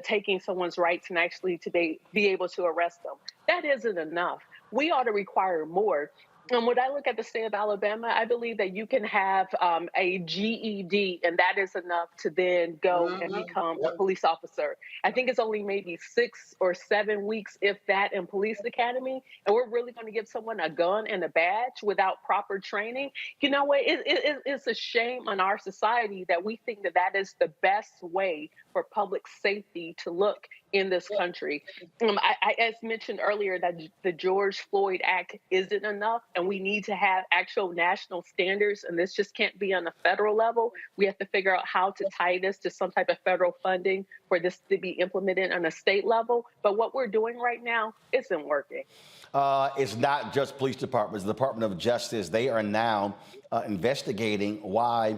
Taking someone's rights and actually to be able to arrest them. That isn't enough. We ought to require more. And when I look at the state of Alabama, I believe that you can have a GED, and that is enough to then go and become a police officer. I think it's only maybe 6 or 7 weeks, if that, in police academy. And we're really going to give someone a gun and a badge without proper training. You know what? It's a shame on our society that we think that that is the best way for public safety to look in this country. I as mentioned earlier, that the George Floyd Act isn't enough, and we need to have actual national standards, and this just can't be on a federal level. We have to figure out how to tie this to some type of federal funding for this to be implemented on a state level. But what we're doing right now isn't working. It's not just police departments. The Department of Justice, they are now investigating why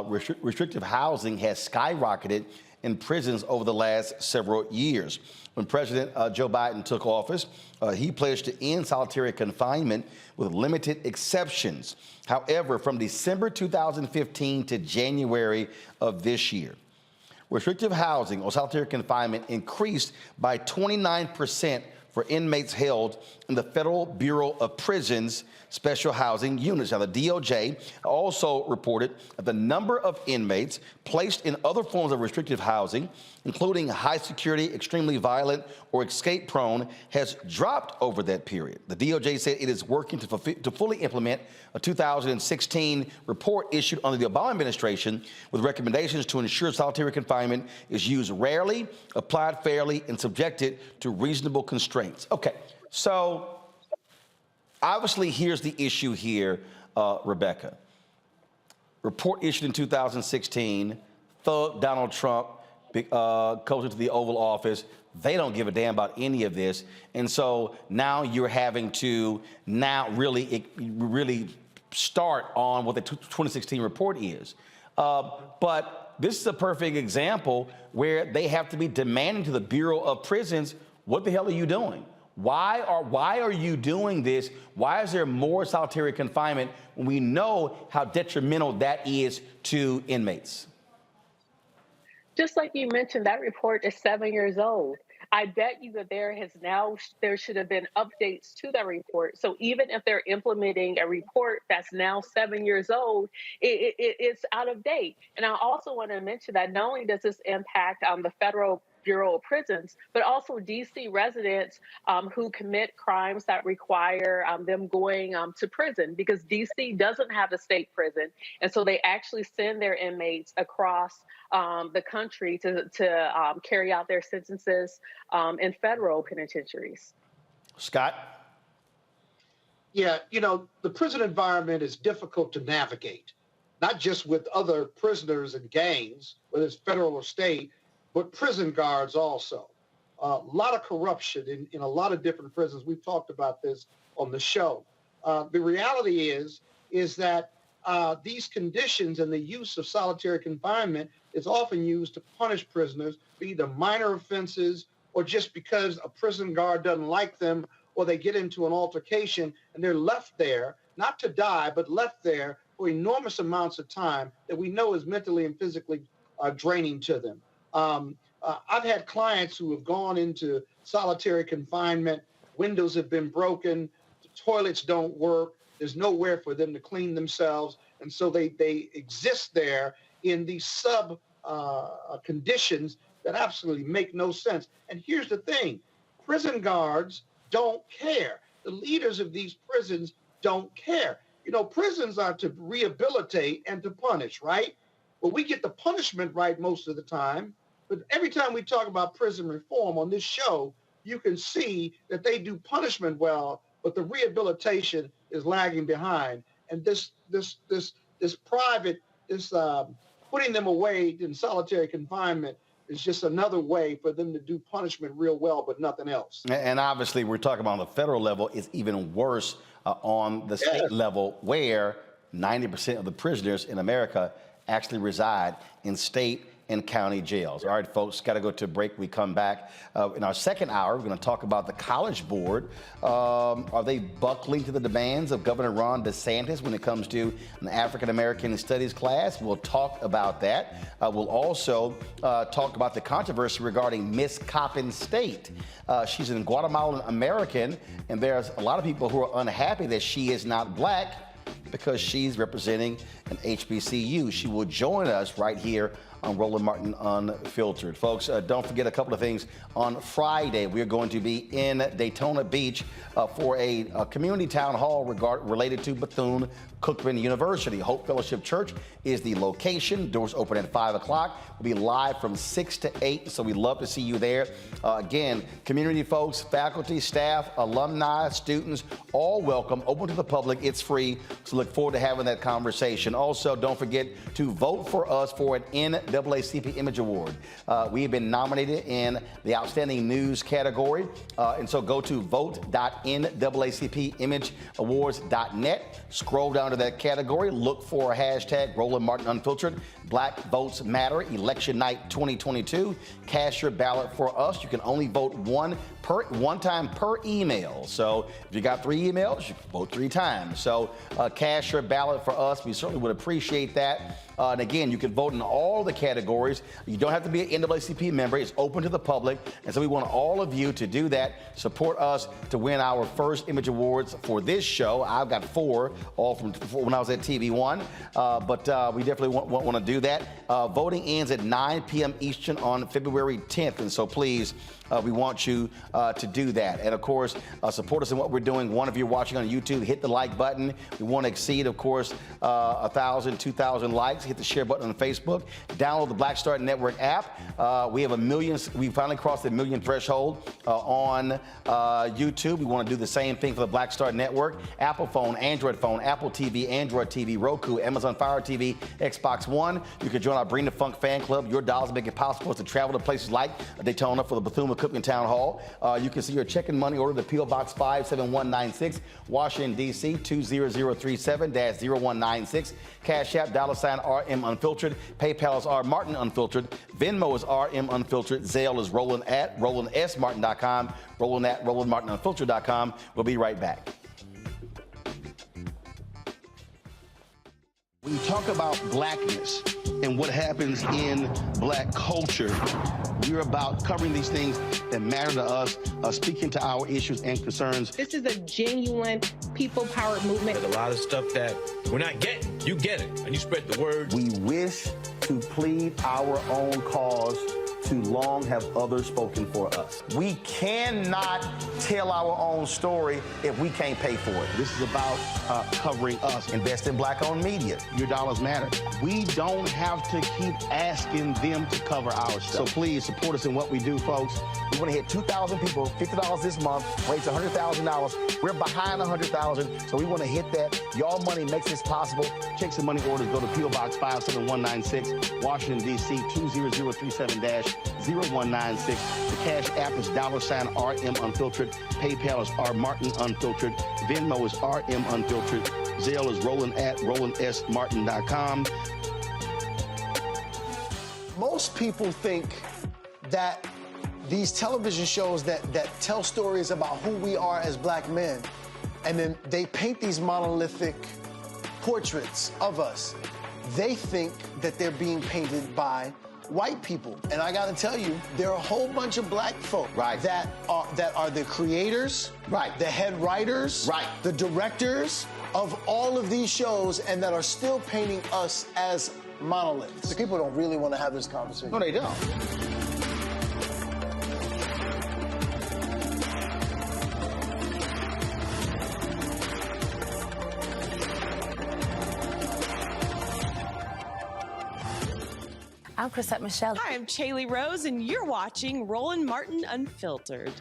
restrictive housing has skyrocketed in prisons over the last several years. When President Joe Biden took office, he pledged to end solitary confinement with limited exceptions. However, from December 2015 to January of this year, restrictive housing or solitary confinement increased by 29% for inmates held in the Federal Bureau of Prisons Special Housing Units. Now, the DOJ also reported that the number of inmates placed in other forms of restrictive housing, including high security, extremely violent, or escape prone, has dropped over that period. The DOJ said it is working to fully implement a 2016 report issued under the Obama administration with recommendations to ensure solitary confinement is used rarely, applied fairly, and subjected to reasonable constraints. Okay, so obviously here's the issue here, Rebecca. Report issued in 2016, thug Donald Trump goes into the Oval Office. They don't give a damn about any of this. And so now you're having to really start on what the 2016 report is. But this is a perfect example where they have to be demanding to the Bureau of Prisons, what the hell are you doing? Why are you doing this? Why is there more solitary confinement when we know how detrimental that is to inmates? Just like you mentioned, that report is 7 years old. I bet you that there should have been updates to that report. So even if they're implementing a report that's now 7 years old, it's out of date. And I also want to mention that not only does this impact the Federal Bureau of Prisons, but also D.C. residents who commit crimes that require them going to prison, because D.C. doesn't have a state prison. And so they actually send their inmates across the country to carry out their sentences in federal penitentiaries. Scott? Yeah, the prison environment is difficult to navigate, not just with other prisoners and gangs, whether it's federal or state, but prison guards also. A lot of corruption in a lot of different prisons. We've talked about this on the show. The reality is that these conditions and the use of solitary confinement is often used to punish prisoners for either minor offenses or just because a prison guard doesn't like them, or they get into an altercation and they're left there, not to die, but left there for enormous amounts of time that we know is mentally and physically draining to them. I've had clients who have gone into solitary confinement, windows have been broken, the toilets don't work, there's nowhere for them to clean themselves, And so they exist there in these sub conditions that absolutely make no sense. And here's the thing, prison guards don't care. The leaders of these prisons don't care. You know, prisons are to rehabilitate and to punish, right? Well, we get the punishment right most of the time, but every time we talk about prison reform on this show, you can see that they do punishment well, but the rehabilitation is lagging behind. And this putting them away in solitary confinement is just another way for them to do punishment real well, but nothing else. And obviously, we're talking about on the federal level, it's even worse on the state level, where 90% of the prisoners in America actually reside in state and county jails. All right, folks, got to go to a break. We come back. In our second hour, we're going to talk about the College Board. Are they buckling to the demands of Governor Ron DeSantis when it comes to an African-American studies class? We'll talk about that. We'll also talk about the controversy regarding Miss Coppin State. She's a Guatemalan American, and there's a lot of people who are unhappy that she is not black because she's representing an HBCU. She will join us right here on Roland Martin Unfiltered. Folks, don't forget a couple of things. On Friday, we're going to be in Daytona Beach for a community town hall related to Bethune-Cookman University. Hope Fellowship Church is the location. Doors open at 5 o'clock. We'll be live from 6 to 8, so we'd love to see you there. Again, community folks, faculty, staff, alumni, students, all welcome, open to the public. It's free, so look forward to having that conversation. Also, don't forget to vote for us for an NAACP Image Award. We have been nominated in the Outstanding News category, and so go to vote.NAACPImageAwards.net. Scroll down to that category, look for a hashtag Roland Martin Unfiltered, Black Votes Matter, Election Night 2022. Cast your ballot for us. You can only vote one time per email. So if you got 3 emails, you can vote 3 times. So cast your ballot for us. We certainly would appreciate that. And again, you can vote in all the categories. You don't have to be an NAACP member. It's open to the public. And so we want all of you to do that. Support us to win our first Image Awards for this show. I've got 4, all from when I was at TV One. But we definitely want to do that. Voting ends at 9 p.m. Eastern on February 10th. And so please, we want you to do that. And of course, support us in what we're doing. One of you watching on YouTube, hit the like button. We want to exceed, of course, 1,000, 2,000 likes. Hit the share button on Facebook. Download the Black Star Network app. We have 1 million. We finally crossed the 1 million threshold on YouTube. We want to do the same thing for the Black Star Network. Apple phone, Android phone, Apple TV, Android TV, Roku, Amazon Fire TV, Xbox One. You can join our Bring the Funk fan club. Your dollars make it possible for us to travel to places like Daytona for the Bethune-Cookman Town Hall. You can see your checking money order to P.O. Box 57196, Washington, D.C. 20037-0196. Cash App, $RM Unfiltered. PayPal is R Martin Unfiltered. Venmo is RM Unfiltered. Zelle is Roland@RolandSMartin.com. Roland@RolandMartinUnfiltered.com. We'll be right back. When you talk about blackness and what happens in black culture, we're about covering these things that matter to us, speaking to our issues and concerns. This is a genuine people-powered movement. There's a lot of stuff that we're not getting. You get it, and you spread the word. We wish to plead our own cause. Too long have others spoken for us. We cannot tell our own story if we can't pay for it. This is about covering us. Invest in black-owned media. Your dollars matter. We don't have to keep asking them to cover our stuff. So please support us in what we do, folks. We want to hit 2,000 people, $50 this month, raise $100,000. We're behind 100,000, so we want to hit that. Y'all money makes this possible. Check some money orders. Go to P.O. Box 57196, Washington, D.C. 20037-0196. The Cash App is $RM Unfiltered. PayPal is R Martin Unfiltered. Venmo is RM Unfiltered. Zelle is Roland@RolandSMartin.com. Most people think that these television shows that tell stories about who we are as black men, and then they paint these monolithic portraits of us. They think that they're being painted by white people. And I got to tell you, there are a whole bunch of black folk that are the creators, the head writers, the directors of all of these shows, and that are still painting us as monoliths. The people don't really want to have this conversation. No, they don't. I'm Chrisette Michelle. Hi, I'm Chaley Rose, and you're watching Roland Martin Unfiltered.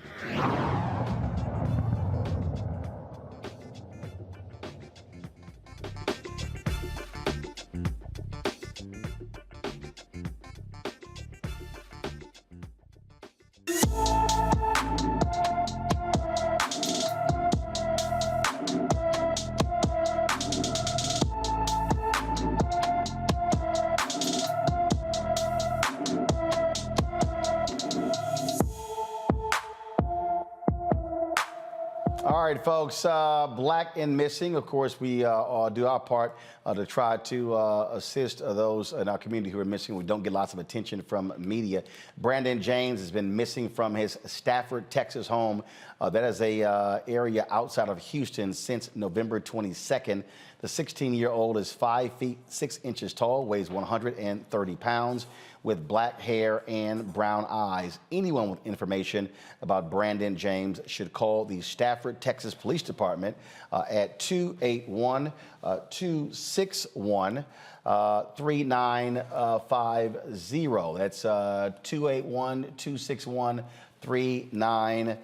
All right, folks, Black and Missing. Of course, we do our part to try to assist those in our community who are missing. We don't get lots of attention from media. Brandon James has been missing from his Stafford, Texas home. That is a area outside of Houston since November 22nd. The 16-year-old is 5 feet 6 inches tall, weighs 130 pounds, with black hair and brown eyes. Anyone with information about Brandon James should call the Stafford, Texas Police Department at 281-261-3950. That's 281-261-3950.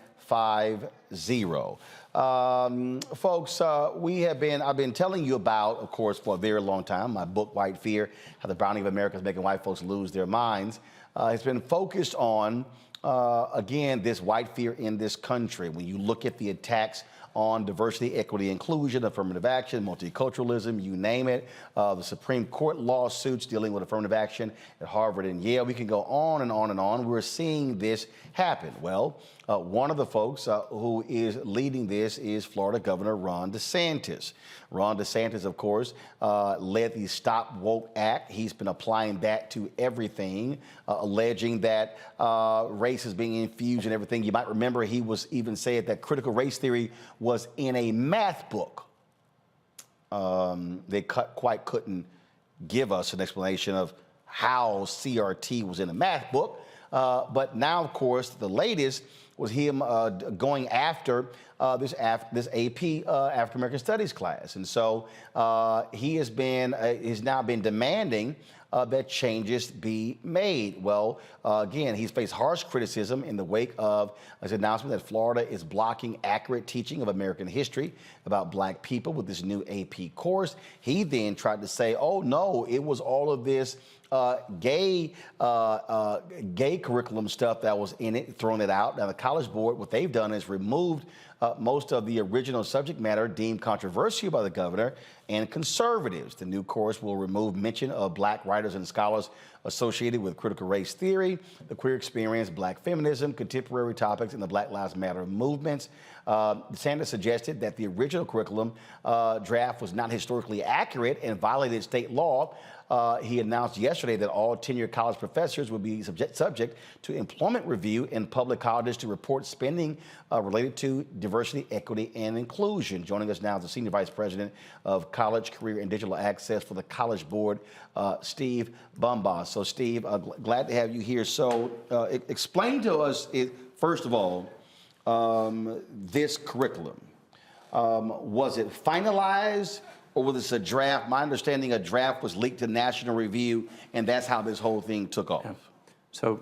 Folks, I've been telling you about, of course, for a very long time, my book, White Fear, How the Browning of America is Making White Folks Lose Their Minds. It's been focused on, again, this white fear in this country. When you look at the attacks on diversity, equity, inclusion, affirmative action, multiculturalism, you name it, the Supreme Court lawsuits dealing with affirmative action at Harvard and Yale, we can go on and on and on. We're seeing this happen. Well, one of the folks who is leading this is Florida Governor Ron DeSantis. Ron DeSantis, of course, led the Stop Woke Act. He's been applying that to everything, alleging that race is being infused in everything. You might remember he was even said that critical race theory was in a math book. They quite couldn't give us an explanation of how CRT was in a math book. But now, of course, the latest was him going after this AP African American Studies class, and so he's now been demanding that changes be made. Well, again, he's faced harsh criticism in the wake of his announcement that Florida is blocking accurate teaching of American history about black people with this new AP course. He then tried to say, oh no, it was all of this gay curriculum stuff that was in it, thrown it out. Now, the College Board, what they've done is removed most of the original subject matter deemed controversial by the governor and conservatives. The new course will remove mention of black writers and scholars associated with critical race theory, the queer experience, black feminism, contemporary topics, and the Black Lives Matter movements. DeSantis suggested that the original curriculum draft was not historically accurate and violated state law. He announced yesterday that all tenured college professors would be subject to employment review in public colleges to report spending related to diversity, equity, and inclusion. Joining us now is the Senior Vice President of College, Career, and Digital Access for the College Board, Steve Bumbas. So, Steve, glad to have you here. So, explain to us, first of all, this curriculum. Was it finalized? Or was this a draft? My understanding, a draft was leaked to National Review, and that's how this whole thing took off. Yeah. So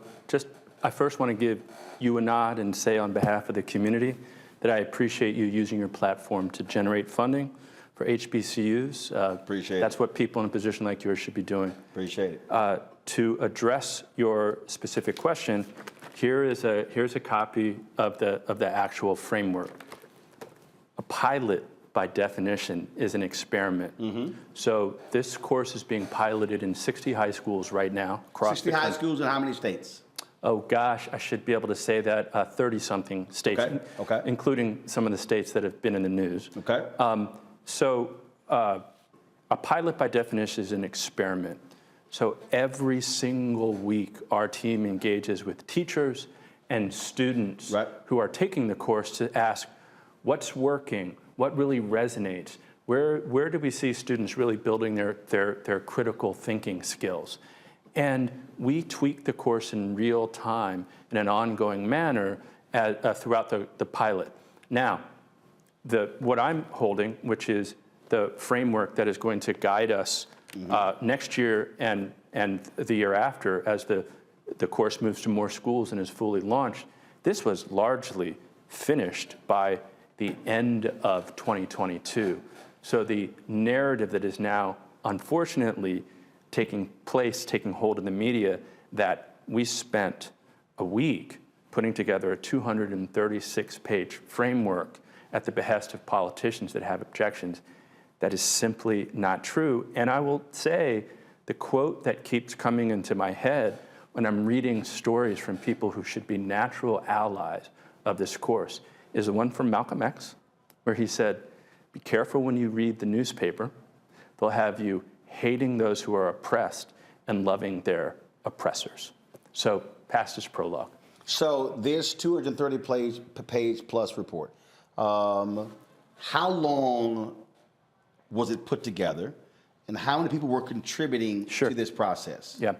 I first want to give you a nod and say on behalf of the community that I appreciate you using your platform to generate funding for HBCUs. Appreciate it. That's what people in a position like yours should be doing. Appreciate it. To address your specific question, here's a copy of the actual framework. A pilot, by definition, is an experiment. Mm-hmm. So this course is being piloted in 60 high schools right now across 60 high schools in how many states? Oh gosh, I should be able to say that 30-something states, okay. Including some of the states that have been in the news. Okay. So a pilot, by definition, is an experiment. So every single week, our team engages with teachers and students who are taking the course to ask, what's working? What really resonates? Where do we see students really building their critical thinking skills? And we tweak the course in real time in an ongoing manner throughout the pilot. Now, what I'm holding, which is the framework that is going to guide us next year and the year after as the course moves to more schools and is fully launched, this was largely finished by the end of 2022. So the narrative that is now, unfortunately, taking hold in the media, that we spent a week putting together a 236-page framework at the behest of politicians that have objections, that is simply not true. And I will say, the quote that keeps coming into my head when I'm reading stories from people who should be natural allies of this course is the one from Malcolm X, where he said, be careful when you read the newspaper. They'll have you hating those who are oppressed and loving their oppressors. So past this prologue. So this 230-page plus report, how long was it put together, and how many people were contributing to this process? Yeah.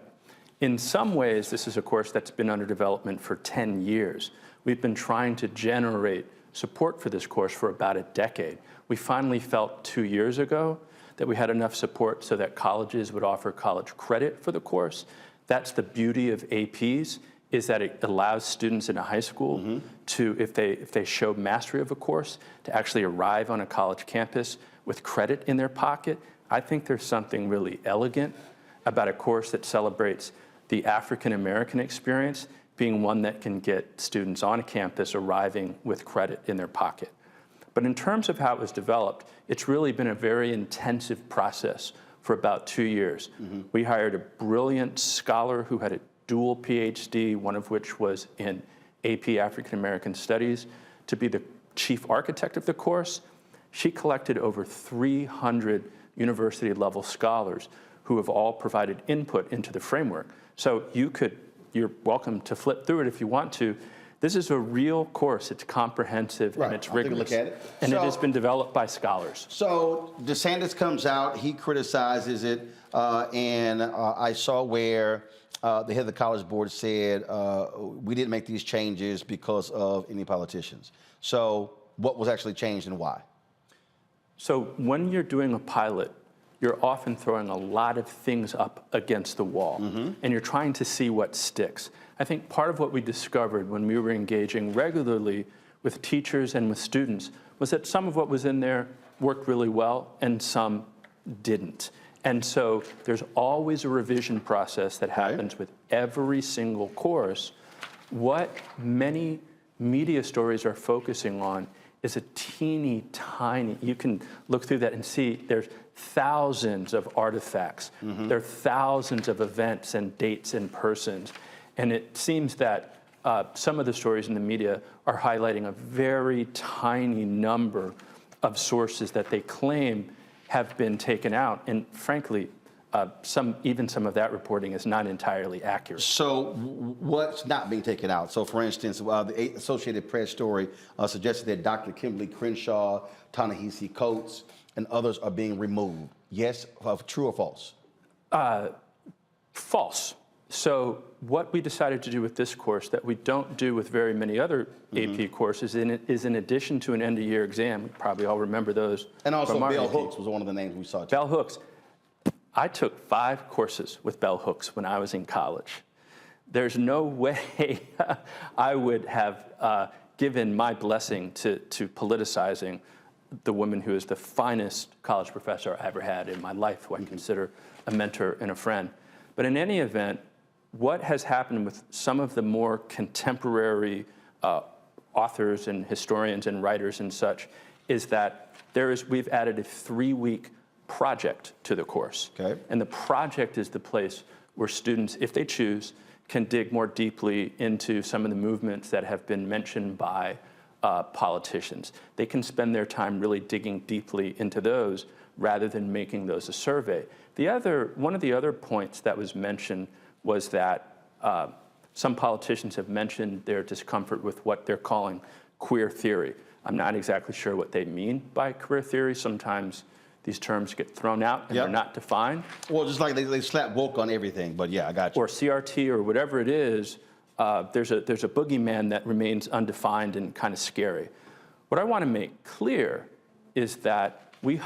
In some ways, this is a course that's been under development for 10 years. We've been trying to generate support for this course for about a decade. We finally felt 2 years ago that we had enough support so that colleges would offer college credit for the course. That's the beauty of APs, is that it allows students in a high school to, if they show mastery of a course, to actually arrive on a college campus with credit in their pocket. I think there's something really elegant about a course that celebrates the African-American experience being one that can get students on campus arriving with credit in their pocket. But in terms of how it was developed, it's really been a very intensive process for about 2 years. We hired a brilliant scholar who had a dual PhD, one of which was in AP African American Studies, to be the chief architect of the course. She collected over 300 university-level scholars who have all provided input into the framework. So you're welcome to flip through it if you want to. This is a real course. It's comprehensive and it's rigorous. Look at it. And it has been developed by scholars. So DeSantis comes out, he criticizes it, and I saw where the head of the College Board said, we didn't make these changes because of any politicians. So what was actually changed and why? So when you're doing a pilot, you're often throwing a lot of things up against the wall, and you're trying to see what sticks. I think part of what we discovered when we were engaging regularly with teachers and with students was that some of what was in there worked really well and some didn't. And so there's always a revision process that happens with every single course. What many media stories are focusing on is a teeny tiny, you can look through that and see there's thousands of artifacts. There are thousands of events and dates and persons. And it seems that some of the stories in the media are highlighting a very tiny number of sources that they claim have been taken out. And frankly, even some of that reporting is not entirely accurate. So what's not being taken out? So for instance, the Associated Press story suggested that Dr. Kimberly Crenshaw, Ta-Nehisi Coates, and others are being removed. Yes, true or false? False. So what we decided to do with this course that we don't do with very many other AP courses is in addition to an end-of-year exam, you probably all remember those. And also Bell Hooks was one of the names we saw. Bell Hooks. I took 5 courses with Bell Hooks when I was in college. There's no way I would have given my blessing to politicizing the woman who is the finest college professor I ever had in my life, who I consider a mentor and a friend. But in any event, what has happened with some of the more contemporary authors and historians and writers and such is that we've added a 3-week project to the course. And the project is the place where students, if they choose, can dig more deeply into some of the movements that have been mentioned by politicians. They can spend their time really digging deeply into those rather than making those a survey. One of the other points that was mentioned was that some politicians have mentioned their discomfort with what they're calling queer theory. I'm not exactly sure what they mean by queer theory. Sometimes these terms get thrown out and they're not defined. Well, just like they slap woke on everything, but yeah, I got you. Or CRT or whatever it is, there's a boogeyman that remains undefined and kind of scary. What I want to make clear is that we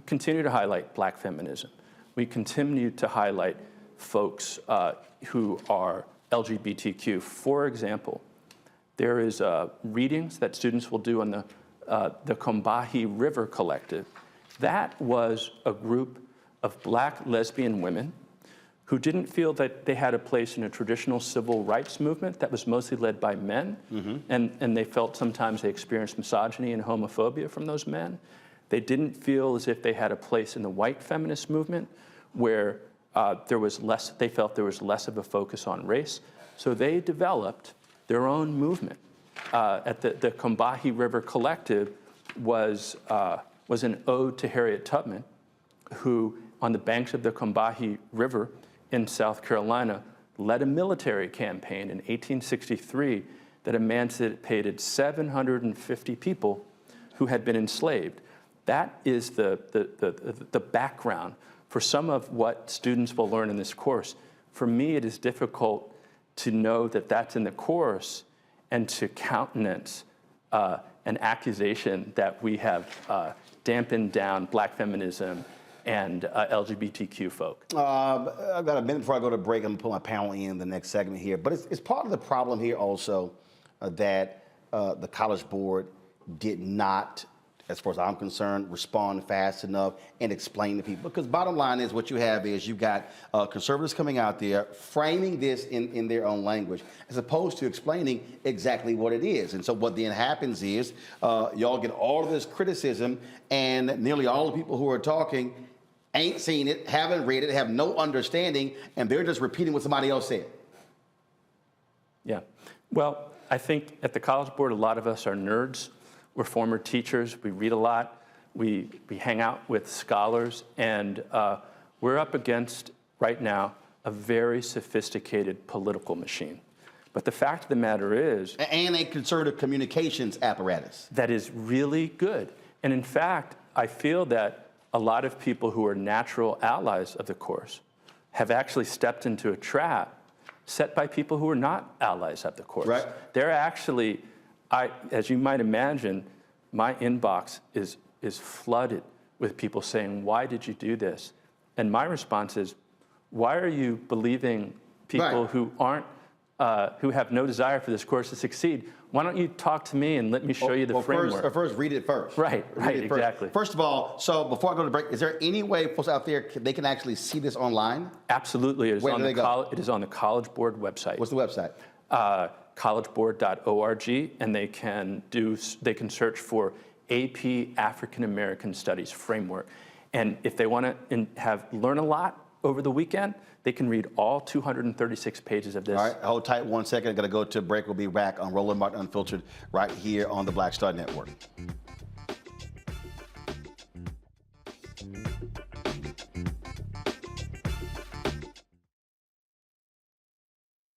continue to highlight black feminism. We continue to highlight folks who are LGBTQ. For example, there is readings that students will do on the Combahee River Collective. That was a group of black lesbian women who didn't feel that they had a place in a traditional civil rights movement that was mostly led by men, and they felt sometimes they experienced misogyny and homophobia from those men. They didn't feel as if they had a place in the white feminist movement where they felt there was less of a focus on race. So they developed their own movement. At the Combahee River Collective was an ode to Harriet Tubman, who on the banks of the Combahee River in South Carolina led a military campaign in 1863 that emancipated 750 people who had been enslaved. That is the background for some of what students will learn in this course. For me, it is difficult to know that that's in the course and to countenance an accusation that we have dampened down black feminism and LGBTQ folk. I've got a minute before I go to break. I'm going to put my panel in the next segment here. But it's part of the problem here also that the College Board did not, as far as I'm concerned, respond fast enough and explain to people. Because bottom line is what you have is you've got conservatives coming out there framing this in their own language as opposed to explaining exactly what it is. And so what then happens is y'all get all of this criticism and nearly all the people who are talking ain't seen it, haven't read it, have no understanding, and they're just repeating what somebody else said. Yeah. Well, I think at the College Board, a lot of us are nerds. We're former teachers. We read a lot. We hang out with scholars. And we're up against, right now, a very sophisticated political machine. But the fact of the matter is... And a conservative communications apparatus. That is really good. And in fact, I feel that a lot of people who are natural allies of the course have actually stepped into a trap set by people who are not allies of the course. Right. They're actually... as you might imagine, my inbox is flooded with people saying, why did you do this? And my response is, why are you believing people who aren't, who have no desire for this course to succeed? Why don't you talk to me and let me show you the framework? First, read it first. Right, exactly. First of all, so before I go to break, is there any way folks out there, they can actually see this online? Absolutely. It is on the College Board website. What's the website? collegeboard.org, and they can search for AP African American Studies Framework. And if they want to learn a lot over the weekend, they can read all 236 pages of this. All right, hold tight 1 second. I'm going to go to a break. We'll be back on Roland Martin Unfiltered right here on the Black Star Network.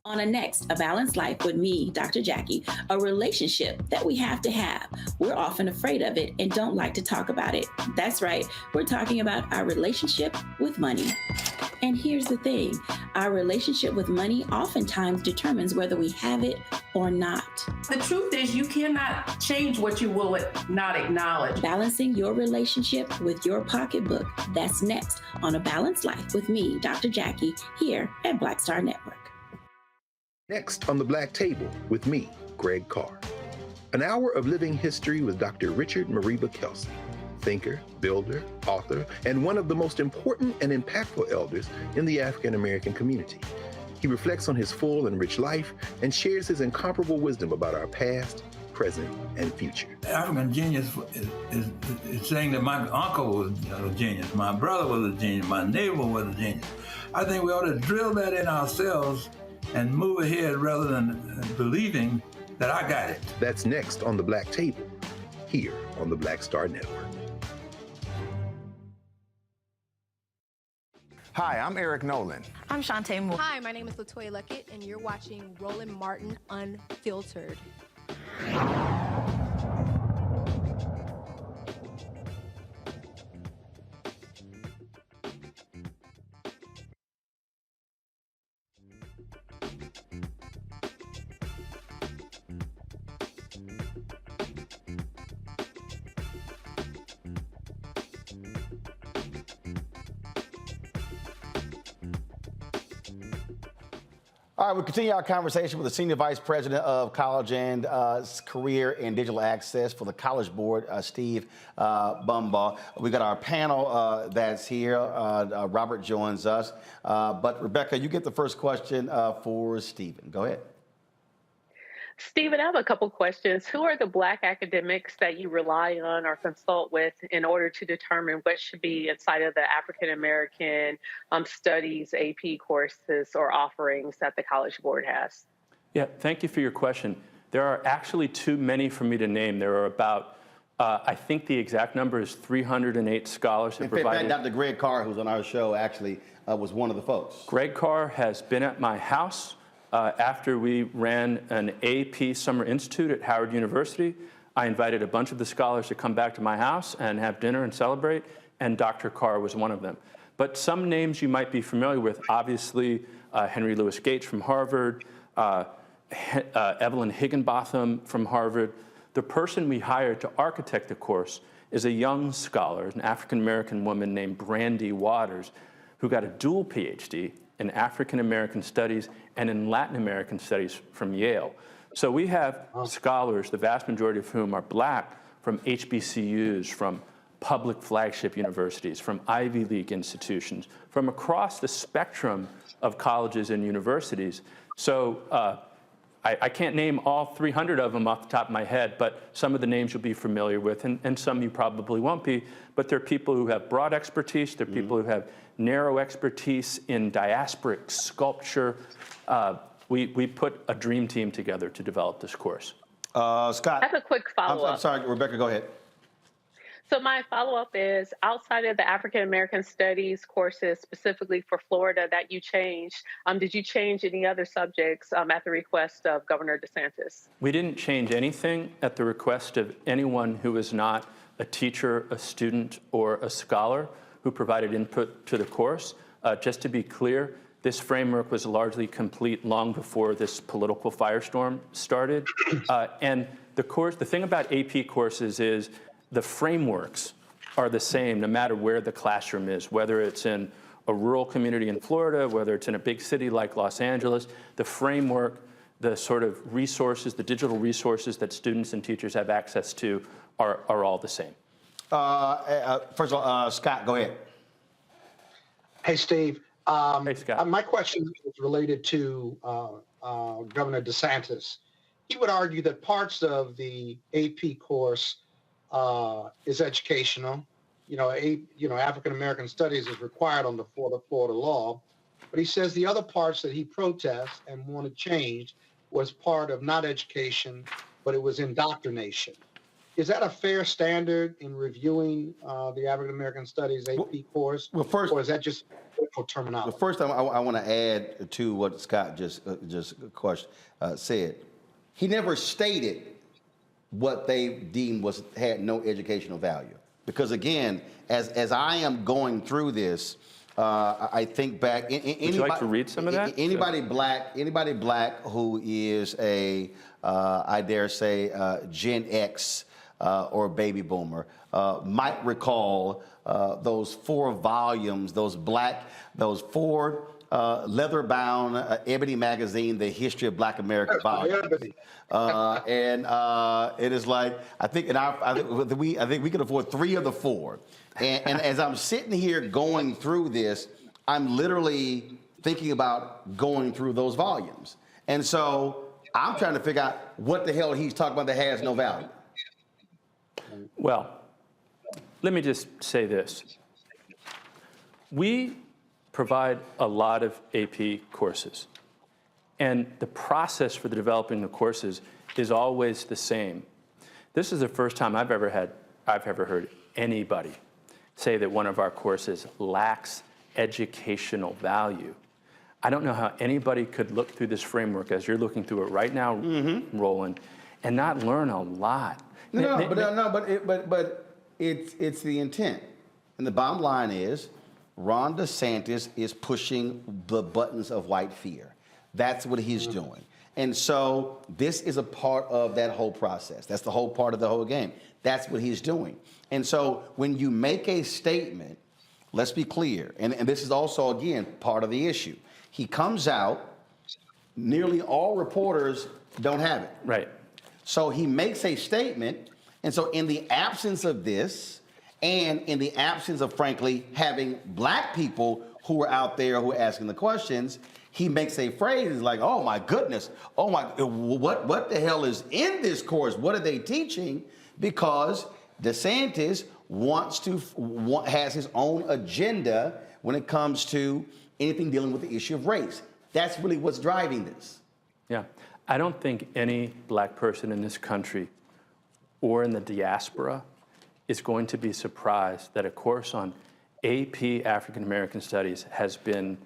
On a next, A Balanced Life with me, Dr. Jackie, a relationship that we have to have. We're often afraid of it and don't like to talk about it. That's right, we're talking about our relationship with money. And here's the thing, our relationship with money oftentimes determines whether we have it or not. The truth is you cannot change what you will not acknowledge. Balancing your relationship with your pocketbook. That's next on A Balanced Life with me, Dr. Jackie, here at Black Star Network. Next on the Black Table with me, Greg Carr. An hour of living history with Dr. Richard Mariba Kelsey, thinker, builder, author, and one of the most important and impactful elders in the African American community. He reflects on his full and rich life and shares his incomparable wisdom about our past, present, and future. African genius is saying that my uncle was a genius, my brother was a genius, my neighbor was a genius. I think we ought to drill that in ourselves and move ahead rather than believing that I got it. That's next on The Black Table, here on the Black Star Network. Hi, I'm Eric Nolan. I'm Shantae Moore. Hi, my name is LaToya Luckett, and you're watching Roland Martin Unfiltered. All right, we continue our conversation with the Senior Vice President of College and Career and Digital Access for the College Board, Steve Bumbaugh. We got our panel that's here. Robert joins us. But Rebecca, you get the first question for Stephen. Go ahead. Stephen, I have a couple questions. Who are the Black academics that you rely on or consult with in order to determine what should be inside of the African American Studies AP courses or offerings that the College Board has? Yeah, thank you for your question. There are actually too many for me to name. There are about, I think the exact number is 308 scholars. In fact, Dr. Greg Carr, who's on our show, actually was one of the folks. Greg Carr has been at my house. After we ran an AP Summer Institute at Howard University, I invited a bunch of the scholars to come back to my house and have dinner and celebrate, and Dr. Carr was one of them. But some names you might be familiar with, obviously Henry Louis Gates from Harvard, Evelyn Higginbotham from Harvard. The person we hired to architect the course is a young scholar, an African-American woman named Brandy Waters, who got a dual PhD in African American Studies and in Latin American Studies from Yale. So we have scholars, the vast majority of whom are Black, from HBCUs, from public flagship universities, from Ivy League institutions, from across the spectrum of colleges and universities. So I can't name all 300 of them off the top of my head, but some of the names you'll be familiar with, and some you probably won't be. But they're people who have broad expertise. They're people who have narrow expertise in diasporic sculpture. We put a dream team together to develop this course. Scott. I have a quick follow-up. I'm sorry, Rebecca, go ahead. So my follow-up is, outside of the African American Studies courses specifically for Florida that you changed, did you change any other subjects at the request of Governor DeSantis? We didn't change anything at the request of anyone who is not a teacher, a student, or a scholar who provided input to the course. Just to be clear, this framework was largely complete long before this political firestorm started. And the thing about AP courses is the frameworks are the same no matter where the classroom is, whether it's in a rural community in Florida, whether it's in a big city like Los Angeles. The framework, the sort of resources, the digital resources that students and teachers have access to are all the same. First of all, Scott, go ahead. Hey, Steve. Hey, Scott. My question is related to Governor DeSantis. He would argue that parts of the AP course is educational. African American Studies is required under Florida law, but he says the other parts that he protests and wanted changed was part of not education, but it was indoctrination. Is that a fair standard in reviewing the African American Studies AP course? Well, first, or is that just political terminology? Well, first, I want to add to what Scott just said. He never stated what they deemed had no educational value. Because again, as I am going through this, I think back. Would you like to read some of that? Anybody black who is I dare say, Gen X or baby boomer might recall those 4 volumes, those four leather-bound Ebony magazine, The History of Black America volumes. And it is like, I think we could afford 3 of the 4. And as I'm sitting here going through this, I'm literally thinking about going through those volumes. And so I'm trying to figure out what the hell he's talking about that has no value. Well, let me just say this. We provide a lot of AP courses. And the process for developing the courses is always the same. This is the first time I've ever heard anybody say that one of our courses lacks educational value. I don't know how anybody could look through this framework as you're looking through it right now, Roland, and not learn a lot. But it's the intent. And the bottom line is, Ron DeSantis is pushing the buttons of white fear. That's what he's doing. And so this is a part of that whole process. That's the whole part of the whole game. That's what he's doing. And so when you make a statement, let's be clear, and this is also, again, part of the issue. He comes out, nearly all reporters don't have it. Right. So he makes a statement, and so in the absence of this, and in the absence of, frankly, having black people who are out there who are asking the questions, he makes a phrase like, oh my goodness, oh my, what the hell is in this course? What are they teaching? Because DeSantis has his own agenda when it comes to anything dealing with the issue of race. That's really what's driving this. Yeah. I don't think any black person in this country or in the diaspora is going to be surprised that a course on AP African American Studies has been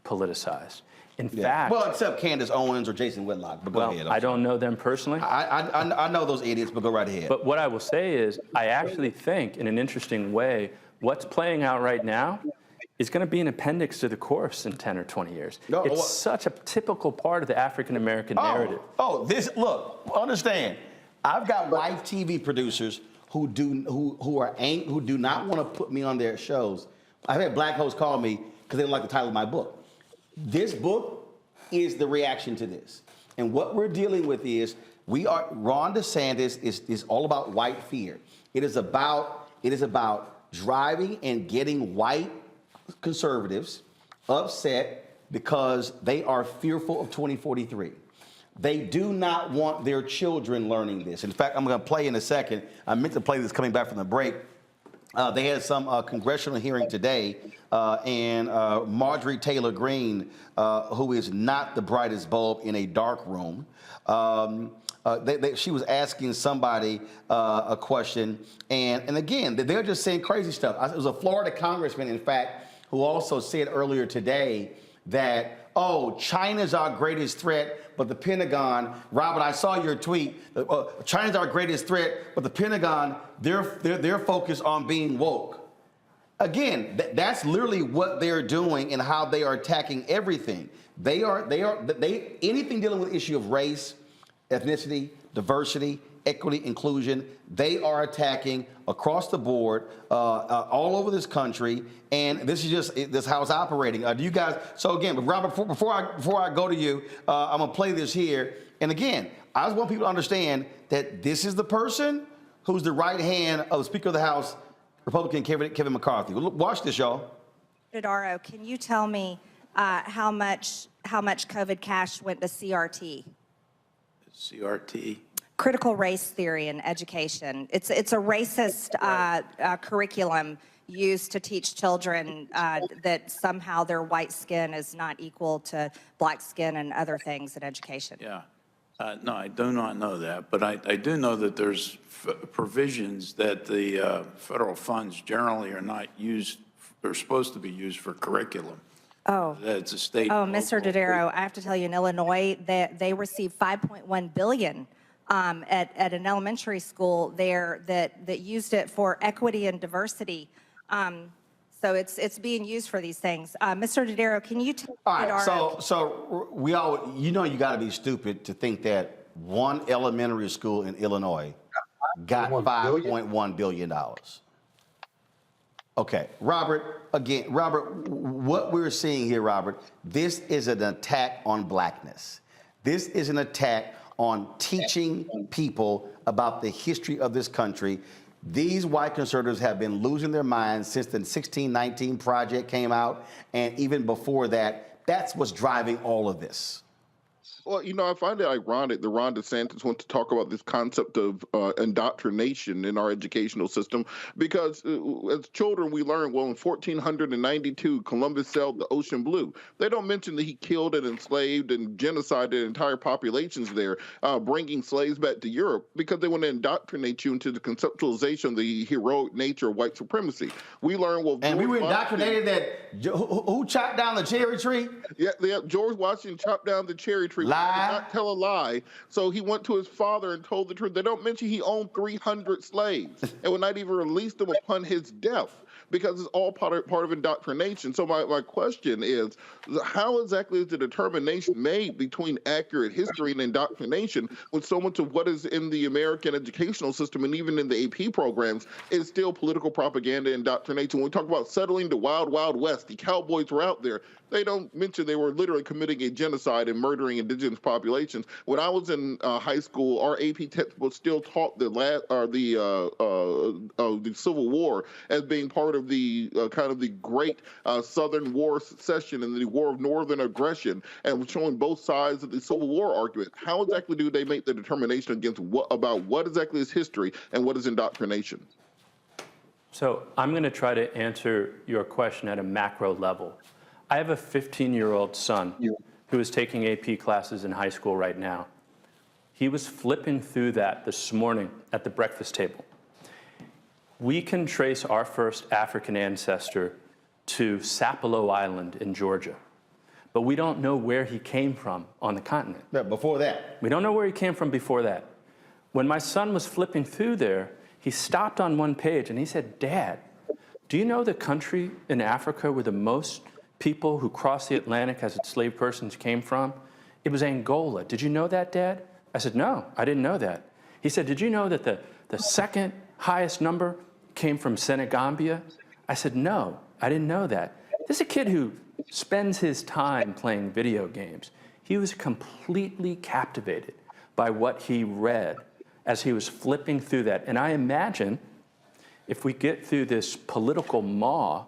politicized. In fact, well, except Candace Owens or Jason Whitlock. But go ahead. I don't know them personally. I know those idiots, but go right ahead. But what I will say is, I actually think, in an interesting way, what's playing out right now is going to be an appendix to the course in 10 or 20 years. It's such a typical part of the African American narrative. Look, understand. I've got white TV producers who do not want to put me on their shows. I've had black hosts call me because they don't like the title of my book. This book is the reaction to this. And what we're dealing with is Ron DeSantis is all about white fear. It is about driving and getting white conservatives upset because they are fearful of 2043. They do not want their children learning this. In fact, I'm going to play in a second. I meant to play this coming back from the break. They had some congressional hearing today, and Marjorie Taylor Greene, who is not the brightest bulb in a dark room, she was asking somebody a question, and again, they're just saying crazy stuff. It was a Florida congressman, in fact, who also said earlier today that, oh, China's our greatest threat, but the Pentagon, Robert, I saw your tweet, China's our greatest threat, but the Pentagon, they're focused on being woke. Again, that's literally what they're doing and how they are attacking everything. Anything dealing with the issue of race, ethnicity, diversity, equity, inclusion, they are attacking across the board, all over this country, and this is how it's operating. Do you guys? So again, Robert, before I go to you, I'm gonna play this here. And again, I just want people to understand that this is the person who's the right hand of the Speaker of the House, Republican Kevin McCarthy. Watch this, y'all. Daro, can you tell me how much COVID cash went to CRT? CRT. Critical race theory in education. It's a racist curriculum used to teach children that somehow their white skin is not equal to black skin and other things in education. Yeah. No, I do not know that, but I do know that there's provisions that the federal funds generally are not used, they're supposed to be used for curriculum. Oh. It's a state. Oh, Mr. Dodaro, I have to tell you, in Illinois, they received $5.1 billion at an elementary school there that used it for equity and diversity. So it's being used for these things. Mr. Dodaro, can you tell so we all, you got to be stupid to think that one elementary school in Illinois got $5.1 billion. Okay, Robert, what we're seeing here, Robert, this is an attack on blackness. This is an attack on teaching people about the history of this country. These white conservatives have been losing their minds since the 1619 Project came out, and even before that. That's what's driving all of this. Well, I find it ironic that Ron DeSantis wants to talk about this concept of indoctrination in our educational system because as children we learn, well, in 1492, Columbus sailed the ocean blue. They don't mention that he killed and enslaved and genocided entire populations there, bringing slaves back to Europe because they want to indoctrinate you into the conceptualization of the heroic nature of white supremacy. We learn, well, and we were indoctrinated that who chopped down the cherry tree? Yeah, George Washington chopped down the cherry tree. Lie. Did not tell a lie. So he went to his father and told the truth. They don't mention he owned 300 slaves and would not even release them upon his death because it's all part of indoctrination. So my question is, how exactly is the determination made between accurate history and indoctrination when so much of what is in the American educational system and even in the AP programs is still political propaganda and indoctrination? When we talk about settling the wild, wild west, the cowboys were out there. They don't mention they were literally committing a genocide and murdering indigenous populations. When I was in high school, our AP textbook still taught the Civil War as being part of the kind of the great Southern War secession and the War of Northern Aggression, and showing both sides of the Civil War argument. How exactly do they make the determination against about what exactly is history and what is indoctrination? So I'm going to try to answer your question at a macro level. I have a 15-year-old son who is taking AP classes in high school right now. He was flipping through that this morning at the breakfast table. We can trace our first African ancestor to Sapelo Island in Georgia, but we don't know where he came from on the continent. Yeah, before that. We don't know where he came from before that. When my son was flipping through there, he stopped on one page and he said, "Dad, do you know the country in Africa where the most people who crossed the Atlantic as enslaved persons came from? It was Angola. Did you know that, Dad?" I said, "No, I didn't know that." He said, "Did you know that the second highest number came from Senegambia?" I said, "No, I didn't know that." This is a kid who spends his time playing video games. He was completely captivated by what he read as he was flipping through that. And I imagine if we get through this political maw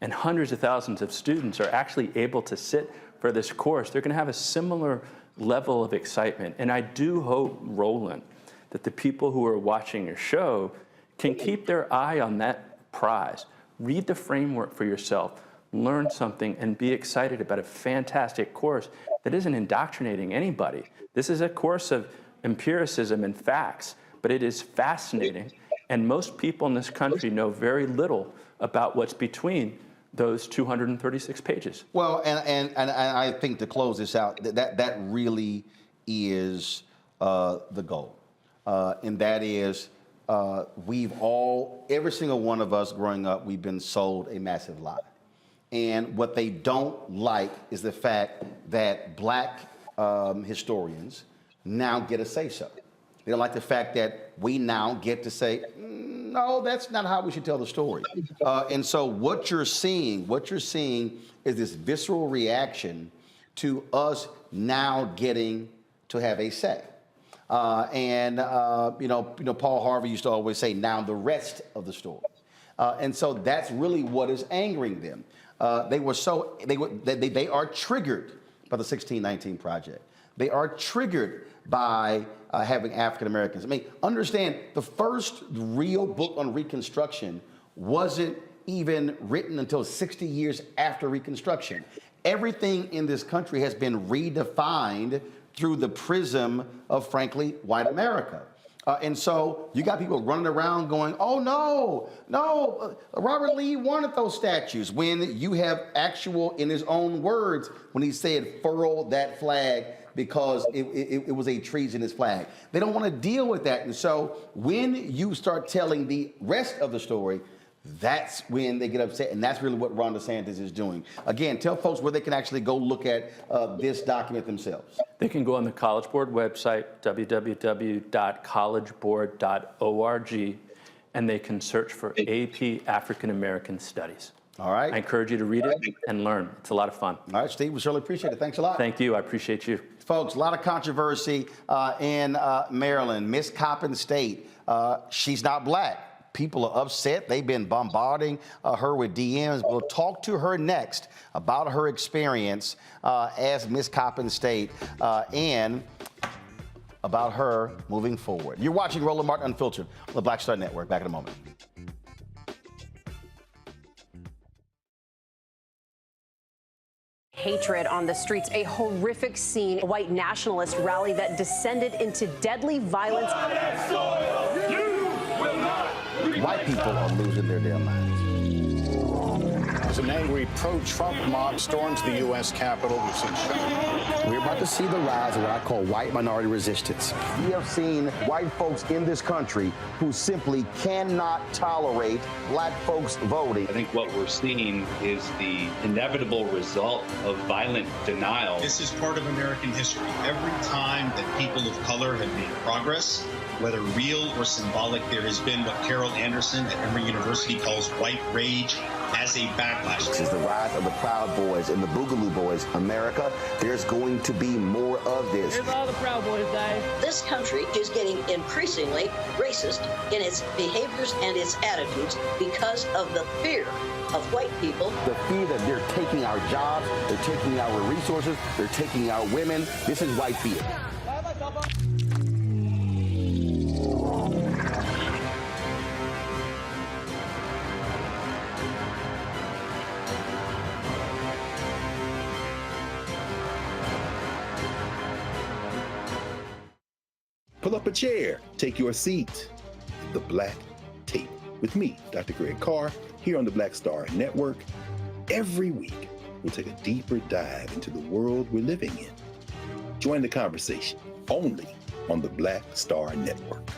and hundreds of thousands of students are actually able to sit for this course, they're going to have a similar level of excitement. And I do hope, Roland, that the people who are watching your show can keep their eye on that prize. Read the framework for yourself, learn something, and be excited about a fantastic course that isn't indoctrinating anybody. This is a course of empiricism and facts, but it is fascinating. And most people in this country know very little about what's between those 236 pages. Well, and I think to close this out, that really is the goal. And that is, every single one of us growing up, we've been sold a massive lie. And what they don't like is the fact that black historians now get a say-so. They don't like the fact that we now get to say, no, that's not how we should tell the story. And so what you're seeing is this visceral reaction to us now getting to have a say. Paul Harvey used to always say, now the rest of the story. And so that's really what is angering them. They are triggered by the 1619 Project. They are triggered by having African Americans. I mean, understand, the first real book on Reconstruction wasn't even written until 60 years after Reconstruction. Everything in this country has been redefined through the prism of, frankly, white America. And so you got people running around going, oh, no, Robert Lee wanted those statues, when you have actual, in his own words, when he said, furl that flag because it was a treasonous flag. They don't want to deal with that. And so when you start telling the rest of the story, that's when they get upset, and that's really what Ron DeSantis is doing. Again, tell folks where they can actually go look at this document themselves. They can go on the College Board website, www.collegeboard.org, and they can search for AP African American Studies. All right. I encourage you to read it and learn. It's a lot of fun. All right, Steve, we certainly appreciate it. Thanks a lot. Thank you. I appreciate you. Folks, a lot of controversy in Maryland. Miss Coppin State, she's not black. People are upset. They've been bombarding her with DMs. We'll talk to her next about her experience as Miss Coppin State and about her moving forward. You're watching Roland Martin Unfiltered on the Black Star Network. Back in a moment. Hatred on the streets, a horrific scene, a white nationalist rally that descended into deadly violence. White people are losing their damn minds. As an angry pro-Trump mob storms the U.S. Capitol, we've seen We're about to see the rise of what I call white minority resistance. We have seen white folks in this country who simply cannot tolerate black folks voting. I think what we're seeing is the inevitable result of violent denial. This is part of American history. Every time that people of color have made progress, whether real or symbolic, there has been what Carol Anderson at Emory University calls white rage as a backlash. This is the rise of the Proud Boys and the Boogaloo Boys. America, there's going to be more of this. Here's all the Proud Boys, Dave. This country is getting increasingly racist in its behaviors and its attitudes because of the fear of white people. The fear that they're taking our jobs, they're taking our resources, they're taking our women. This is white fear. Pull up a chair, take your seat. The Black Tape with me, Dr. Greg Carr, here on the Black Star Network. Every week, we'll take a deeper dive into the world we're living in. Join the conversation only on the Black Star Network.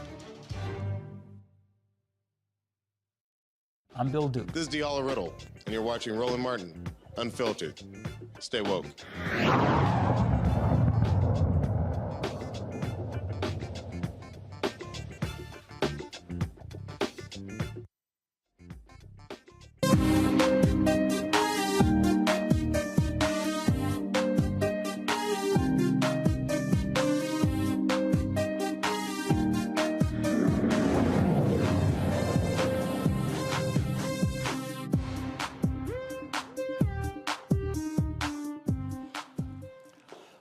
I'm Bill Duke. This is Diala Riddle, and you're watching Roland Martin Unfiltered. Stay woke.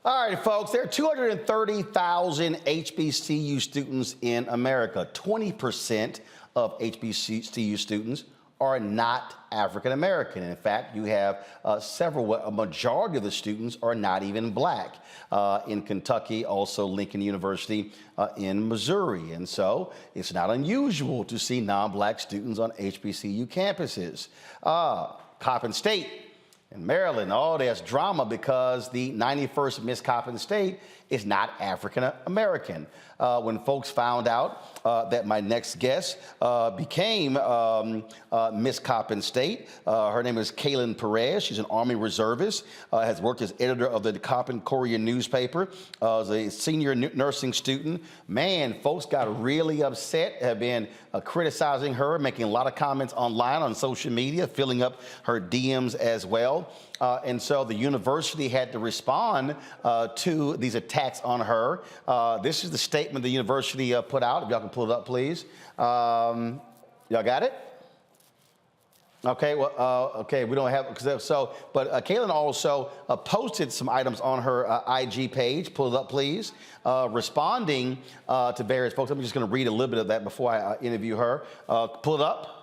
All right, folks, there are 230,000 HBCU students in America. 20% of HBCU students are not African American. In fact, you have a majority of the students are not even black. In Kentucky, also Lincoln University in Missouri. And so it's not unusual to see non-black students on HBCU campuses. Coppin State in Maryland, there's drama because the 91st Miss Coppin State is not African American. When folks found out that my next guest became Miss Coppin State, her name is Kaylin Perez. She's an Army reservist, has worked as editor of the Coppin Courier newspaper, as a senior nursing student. Man, folks got really upset, have been criticizing her, making a lot of comments online on social media, filling up her DMs as well. And so the university had to respond to these attacks on her. This is the statement the university put out. If y'all can pull it up, please. Y'all got it? Okay, well, okay, we don't have, but Kaylin also posted some items on her IG page. Pull it up, please. Responding to various folks. I'm just going to read a little bit of that before I interview her. Pull it up.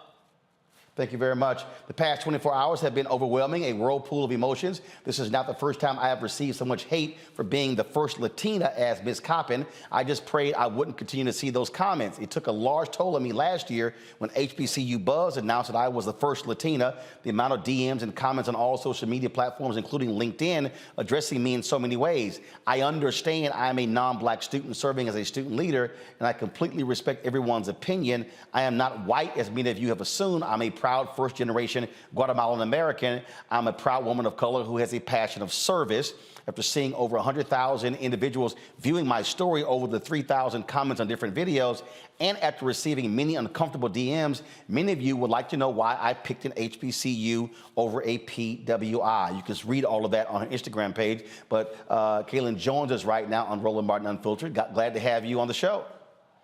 Thank you very much. The past 24 hours have been overwhelming, a whirlpool of emotions. This is not the first time I have received so much hate for being the first Latina as Miss Coppin. I just prayed I wouldn't continue to see those comments. It took a large toll on me last year when HBCU Buzz announced that I was the first Latina. The amount of DMs and comments on all social media platforms, including LinkedIn, addressing me in so many ways. I understand I am a non-black student serving as a student leader, and I completely respect everyone's opinion. I am not white, as many of you have assumed. I'm a proud first-generation Guatemalan American. I'm a proud woman of color who has a passion of service. After seeing over 100,000 individuals viewing my story, over the 3,000 comments on different videos, and after receiving many uncomfortable DMs, many of you would like to know why I picked an HBCU over a PWI. You can read all of that on her Instagram page. But Kaylin joins us right now on Roland Martin Unfiltered. Glad to have you on the show.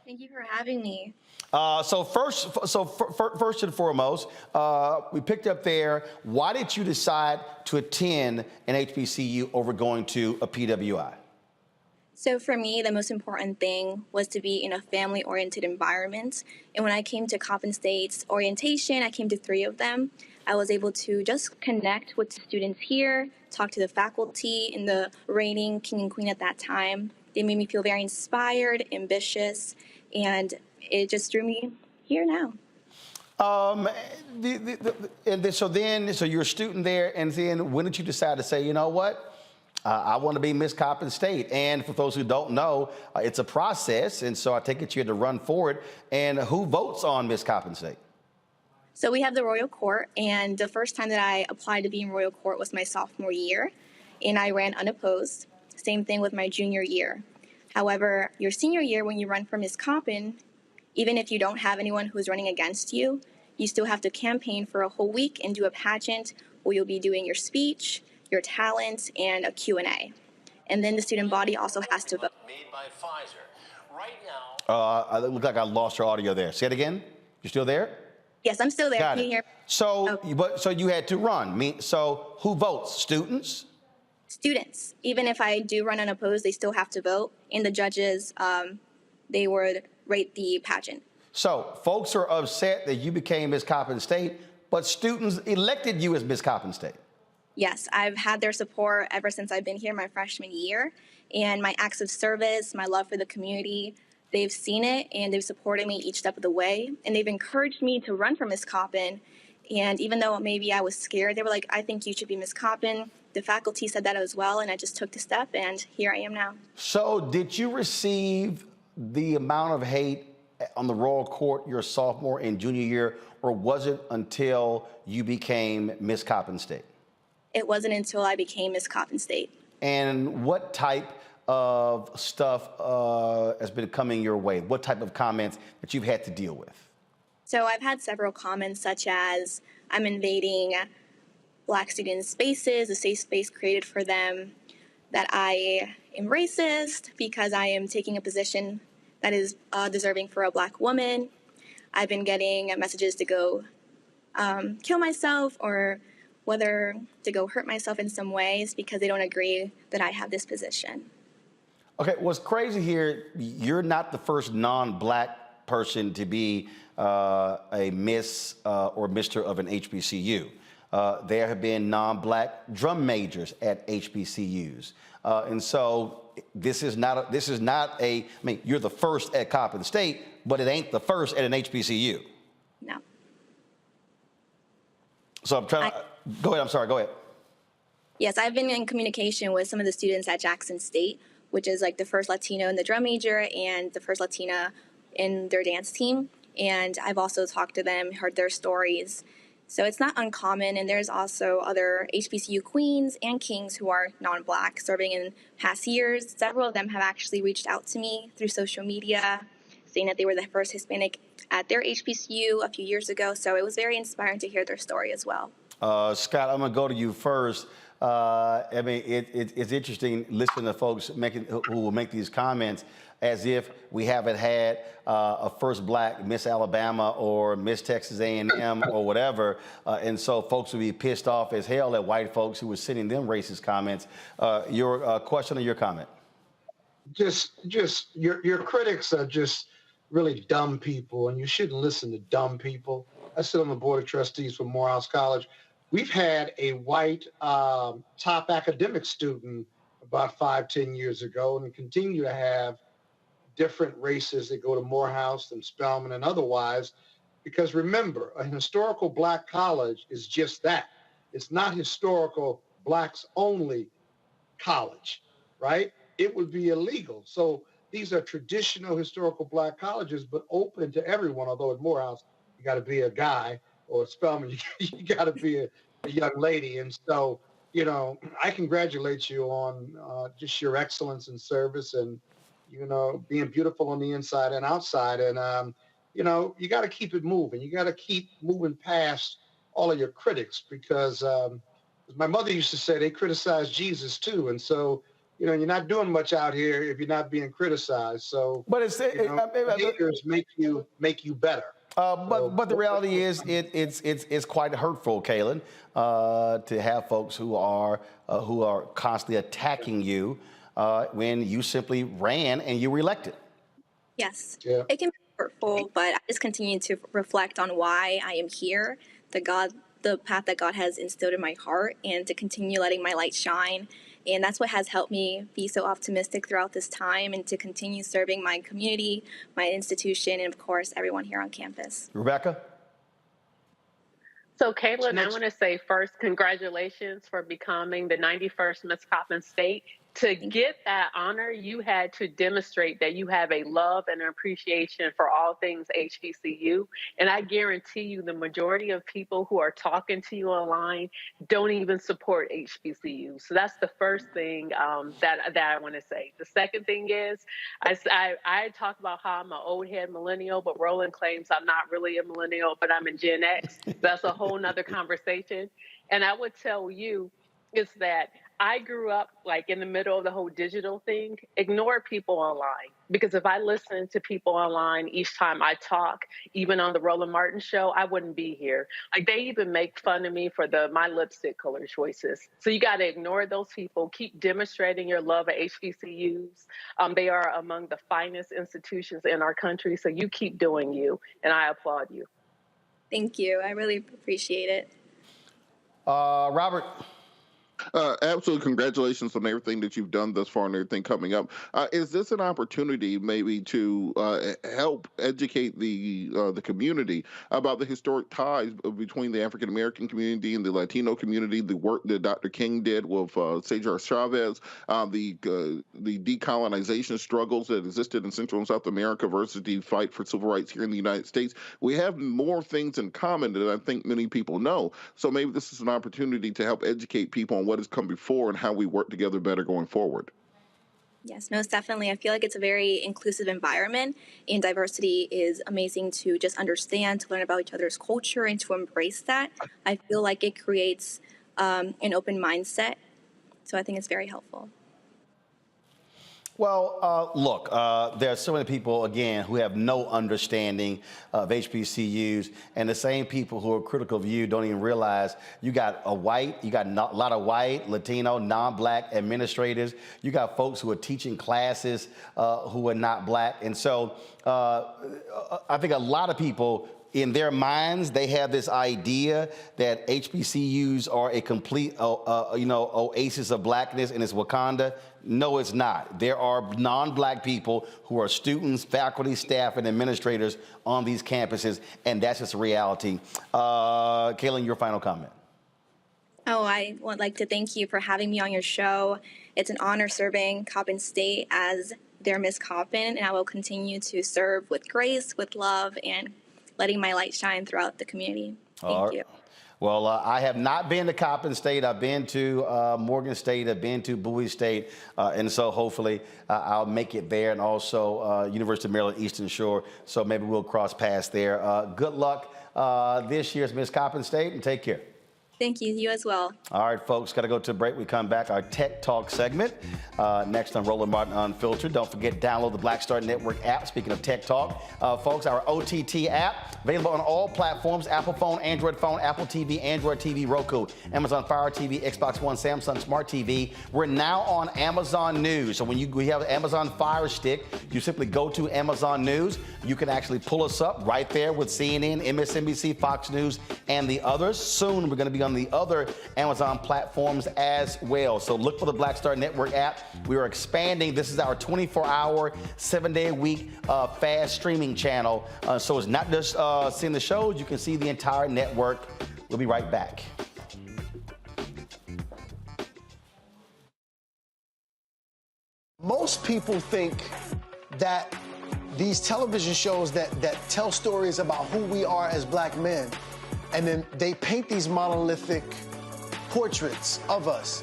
Thank you for having me. First and foremost, we picked up there. Why did you decide to attend an HBCU over going to a PWI? So for me, the most important thing was to be in a family-oriented environment. And when I came to Coppin State's orientation, I came to 3 of them. I was able to just connect with the students here, talk to the faculty and the reigning king and queen at that time. They made me feel very inspired, ambitious, and it just drew me here now. So you're a student there, and then when did you decide to say, you know what? I want to be Miss Coppin State. And for those who don't know, it's a process. And so I take it you had to run for it. And who votes on Miss Coppin State? So we have the Royal Court, and the first time that I applied to be in Royal Court was my sophomore year, and I ran unopposed. Same thing with my junior year. However, your senior year, when you run for Miss Coppin, even if you don't have anyone who's running against you, you still have to campaign for a whole week and do a pageant where you'll be doing your speech, your talent, and a Q&A. And then the student body also has to vote. Made by Pfizer. Right now. It looked like I lost your audio there. Say it again. You still there? Yes, I'm still there. Got Can you it. hear me? So you had to run. So who votes? Students? Students. Even if I do run unopposed, they still have to vote. And the judges, they would rate the pageant. So folks are upset that you became Miss Coppin State, but students elected you as Miss Coppin State. Yes, I've had their support ever since I've been here my freshman year. And my acts of service, my love for the community, they've seen it and they've supported me each step of the way. And they've encouraged me to run for Miss Coppin. And even though maybe I was scared, they were like, I think you should be Miss Coppin. The faculty said that as well, and I just took the step, and here I am now. So did you receive the amount of hate on the Royal Court your sophomore and junior year, or was it until you became Miss Coppin State? It wasn't until I became Miss Coppin State. And what type of stuff has been coming your way? What type of comments that you've had to deal with? So I've had several comments such as I'm invading Black students' spaces, a safe space created for them, that I am racist because I am taking a position that is deserving for a Black woman. I've been getting messages to go kill myself or whether to go hurt myself in some ways because they don't agree that I have this position. Okay, what's crazy here, you're not the first non-Black person to be a Miss or Mr. of an HBCU. There have been non-Black drum majors at HBCUs. And so this is not I mean, you're the first at Coppin State, but it ain't the first at an HBCU. No. So I'm trying to, go ahead, I'm sorry, go ahead. Yes, I've been in communication with some of the students at Jackson State, which is like the first Latino in the drum major and the first Latina in their dance team. And I've also talked to them, heard their stories. So it's not uncommon, and there's also other HBCU queens and kings who are non-Black serving in past years. Several of them have actually reached out to me through social media, saying that they were the first Hispanic at their HBCU a few years ago. So it was very inspiring to hear their story as well. Scott, I'm going to go to you first. I mean, it's interesting listening to folks who will make these comments as if we haven't had a first Black Miss Alabama or Miss Texas A&M or whatever. And so folks would be pissed off as hell at white folks who were sending them racist comments. Your question or your comment? Just your critics are just really dumb people, and you shouldn't listen to dumb people. I sit on the board of trustees for Morehouse College. We've had a white top academic student about 5-10 years ago, and continue to have different races that go to Morehouse and Spelman and otherwise. Because remember, a historical Black college is just that. It's not historical Blacks only college, right? It would be illegal. So these are traditional historical Black colleges, but open to everyone. Although at Morehouse, you got to be a guy, or at Spelman, you got to be a young lady. And so, you know, I congratulate you on just your excellence in service and, you know, being beautiful on the inside and outside. And, you know, you got to keep it moving. You got to keep moving past all of your critics because my mother used to say they criticize Jesus too. And so you're not doing much out here if you're not being criticized. So, but it's haters make you better. But the reality is, it's quite hurtful, Kaylin, to have folks who are constantly attacking you when you simply ran and you were elected. Yes, it can be hurtful, but I just continue to reflect on why I am here, the path that God has instilled in my heart, and to continue letting my light shine. And that's what has helped me be so optimistic throughout this time and to continue serving my community, my institution, and of course, everyone here on campus. Rebecca? So, Caitlin, I want to say first, congratulations for becoming the 91st Miss Coppin State. To get that honor, you had to demonstrate that you have a love and appreciation for all things HBCU. And I guarantee you the majority of people who are talking to you online don't even support HBCU. So that's the first thing that I want to say. The second thing is, I talk about how I'm an old head millennial, but Roland claims I'm not really a millennial, but I'm in Gen X. That's a whole nother conversation. And I would tell you is that I grew up like in the middle of the whole digital thing. Ignore people online, because if I listened to people online each time I talk, even on the Roland Martin show, I wouldn't be here. Like, they even make fun of me for my lipstick color choices. So you got to ignore those people. Keep demonstrating your love of HBCUs. They are among the finest institutions in our country. So you keep doing you, and I applaud you. Thank you. I really appreciate it. Robert? Absolutely. Congratulations on everything that you've done thus far and everything coming up. Is this an opportunity maybe to help educate the community about the historic ties between the African American community and the Latino community, the work that Dr. King did with Cesar Chavez, the decolonization struggles that existed in Central and South America versus the fight for civil rights here in the United States? We have more things in common than I think many people know. So maybe this is an opportunity to help educate people on what has come before and how we work together better going forward. Yes, most definitely. I feel like it's a very inclusive environment, and diversity is amazing to just understand, to learn about each other's culture, and to embrace that. I feel like it creates an open mindset, so I think it's very helpful. Well, look, there are so many people, again, who have no understanding of HBCUs, and the same people who are critical of you don't even realize you got a lot of white, Latino, non-black administrators. You got folks who are teaching classes who are not black. And so I think a lot of people, in their minds, they have this idea that HBCUs are a complete, oasis of blackness and it's Wakanda. No, it's not. There are non-black people who are students, faculty, staff, and administrators on these campuses, and that's just a reality. Kaylin, your final comment. Oh, I would like to thank you for having me on your show. It's an honor serving Coppin State as their Miss Coppin, and I will continue to serve with grace, with love, and letting my light shine throughout the community. Thank you. Well, I have not been to Coppin State. I've been to Morgan State. I've been to Bowie State. And so hopefully I'll make it there, and also University of Maryland Eastern Shore. So maybe we'll cross paths there. Good luck this year's Miss Coppin State, and take care. Thank you. You as well. All right, folks, got to go to a break. We come back, our Tech Talk segment. Next on Roland Martin Unfiltered. Don't forget, download the Black Star Network app. Speaking of Tech Talk, folks, our OTT app, available on all platforms: Apple phone, Android phone, Apple TV, Android TV, Roku, Amazon Fire TV, Xbox One, Samsung Smart TV. We're now on Amazon News. So when we have Amazon Fire Stick, you simply go to Amazon News. You can actually pull us up right there with CNN, MSNBC, Fox News, and the others. Soon, we're going to be on the other Amazon platforms as well. So look for the Black Star Network app. We are expanding. This is our 24-hour, 7-day-a-week fast streaming channel. So it's not just seeing the shows. You can see the entire network. We'll be right back. Most people think that these television shows that tell stories about who we are as black men, and then they paint these monolithic portraits of us.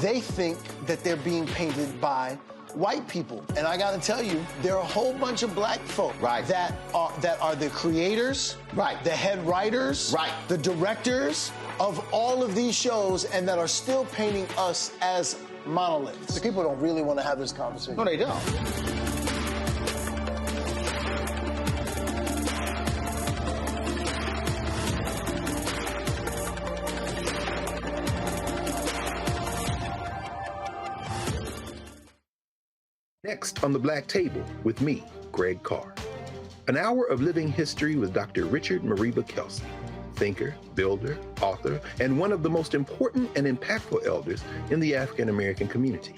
They think that they're being painted by white people. And I gotta tell you, there are a whole bunch of black folk that are the creators, the head writers, the directors of all of these shows, and that are still painting us as monoliths. People don't really want to have this conversation. No, they don't. Next on the Black Table with me, Greg Carr. An hour of living history with Dr. Richard Mariba Kelsey, thinker, builder, author, and one of the most important and impactful elders in the African American community.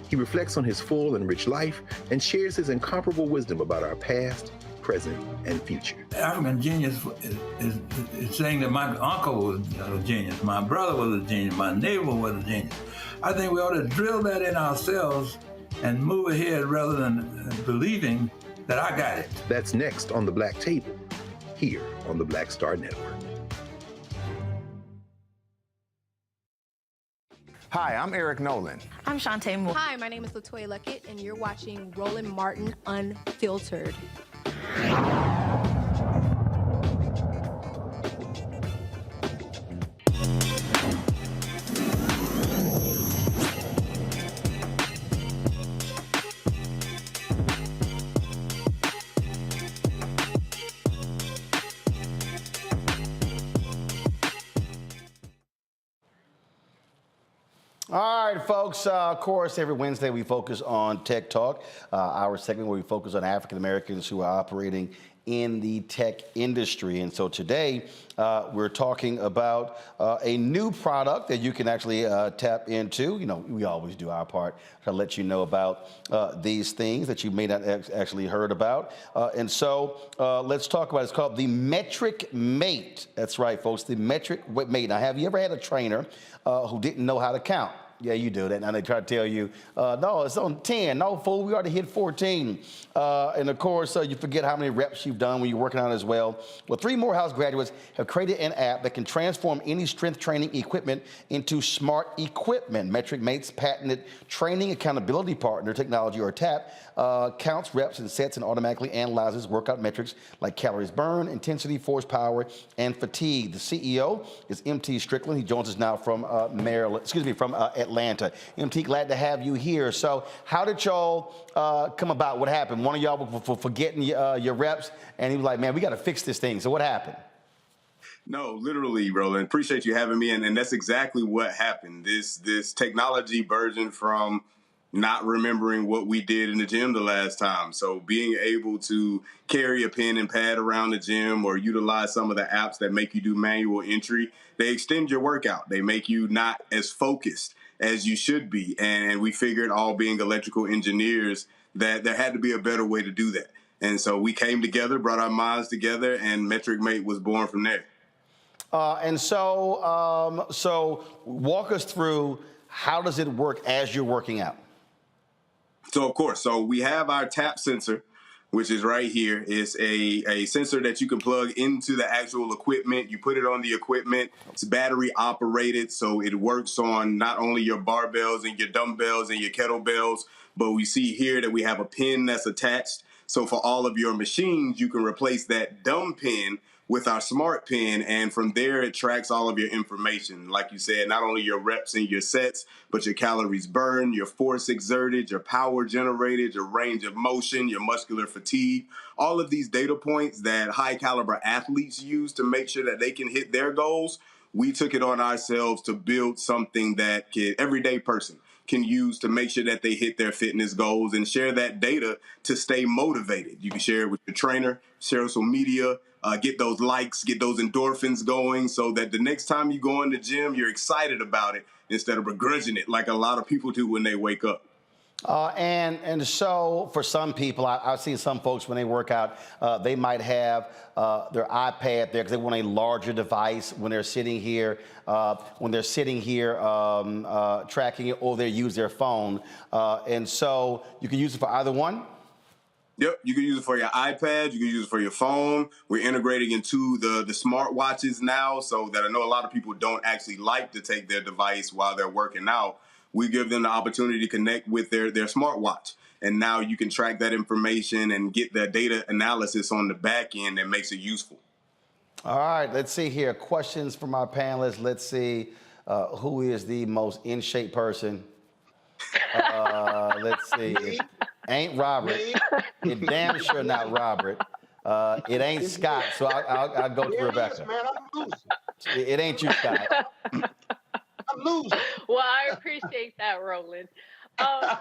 He reflects on his full and rich life and shares his incomparable wisdom about our past, present, and future. African genius is saying that my uncle was a genius, my brother was a genius, my neighbor was a genius. I think we ought to drill that in ourselves and move ahead rather than believing that I got it. That's next on the Black Table, here on the Black Star Network. Hi, I'm Eric Nolan. I'm Shantae Moore. Hi, my name is LaToya Luckett, and you're watching Roland Martin Unfiltered. All right, folks. Of course, every Wednesday we focus on Tech Talk, our segment where we focus on African Americans who are operating in the tech industry. And so today we're talking about a new product that you can actually tap into. You know, we always do our part to let you know about these things that you may not actually heard about. And so let's talk about it. It's called the Metric Mate. That's right, folks, the Metric Mate. Now, have you ever had a trainer who didn't know how to count? Yeah, you do that. Now they try to tell you, no, it's on 10. No, fool, we already hit 14. And of course, you forget how many reps you've done when you're working out as well. Well, 3 Morehouse graduates have created an app that can transform any strength training equipment into smart equipment. Metric Mate's patented training accountability partner technology, or TAP, counts reps and sets and automatically analyzes workout metrics like calories burned, intensity, force, power, and fatigue. The CEO is MT Strickland. He joins us now from Atlanta. MT, glad to have you here. So how did y'all come about? What happened? One of y'all was forgetting your reps, and he was like, man, we got to fix this thing. So what happened? No, literally, Roland. Appreciate you having me. And that's exactly what happened. This technology version from not remembering what we did in the gym the last time. So being able to carry a pen and pad around the gym or utilize some of the apps that make you do manual entry, they extend your workout. They make you not as focused as you should be. And we figured, all being electrical engineers, that there had to be a better way to do that. And so we came together, brought our minds together, and Metric Mate was born from there. So walk us through, how does it work as you're working out? So, of course, we have our tap sensor, which is right here. It's a sensor that you can plug into the actual equipment. You put it on the equipment. It's battery operated, so it works on not only your barbells and your dumbbells and your kettlebells, but we see here that we have a pin that's attached. So for all of your machines, you can replace that dumb pin with our smart pin, and from there it tracks all of your information. Like you said, not only your reps and your sets, but your calories burned, your force exerted, your power generated, your range of motion, your muscular fatigue, all of these data points that high caliber athletes use to make sure that they can hit their goals. We took it on ourselves to build something that everyday person can use to make sure that they hit their fitness goals and share that data to stay motivated. You can share it with your trainer, share social media, get those likes, get those endorphins going, so that the next time you go in the gym, you're excited about it instead of begrudging it like a lot of people do when they wake up. And so for some people, I've seen some folks when they work out, they might have their iPad there because they want a larger device when they're sitting here, tracking it, or they use their phone. And so you can use it for either one. Yep, you can use it for your iPad, you can use it for your phone. We're integrating into the smartwatches now, so that I know a lot of people don't actually like to take their device while they're working out. We give them the opportunity to connect with their smartwatch. And now you can track that information and get the data analysis on the back end that makes it useful. All right, let's see here. Questions from our panelists. Let's see who is the most in shape person. Let's see. It ain't Robert. It damn sure not Robert. It ain't Scott, so I'll go to Rebecca. Man, I'm losing. It ain't you, Scott. I'm losing. Well, I appreciate that, Roland. So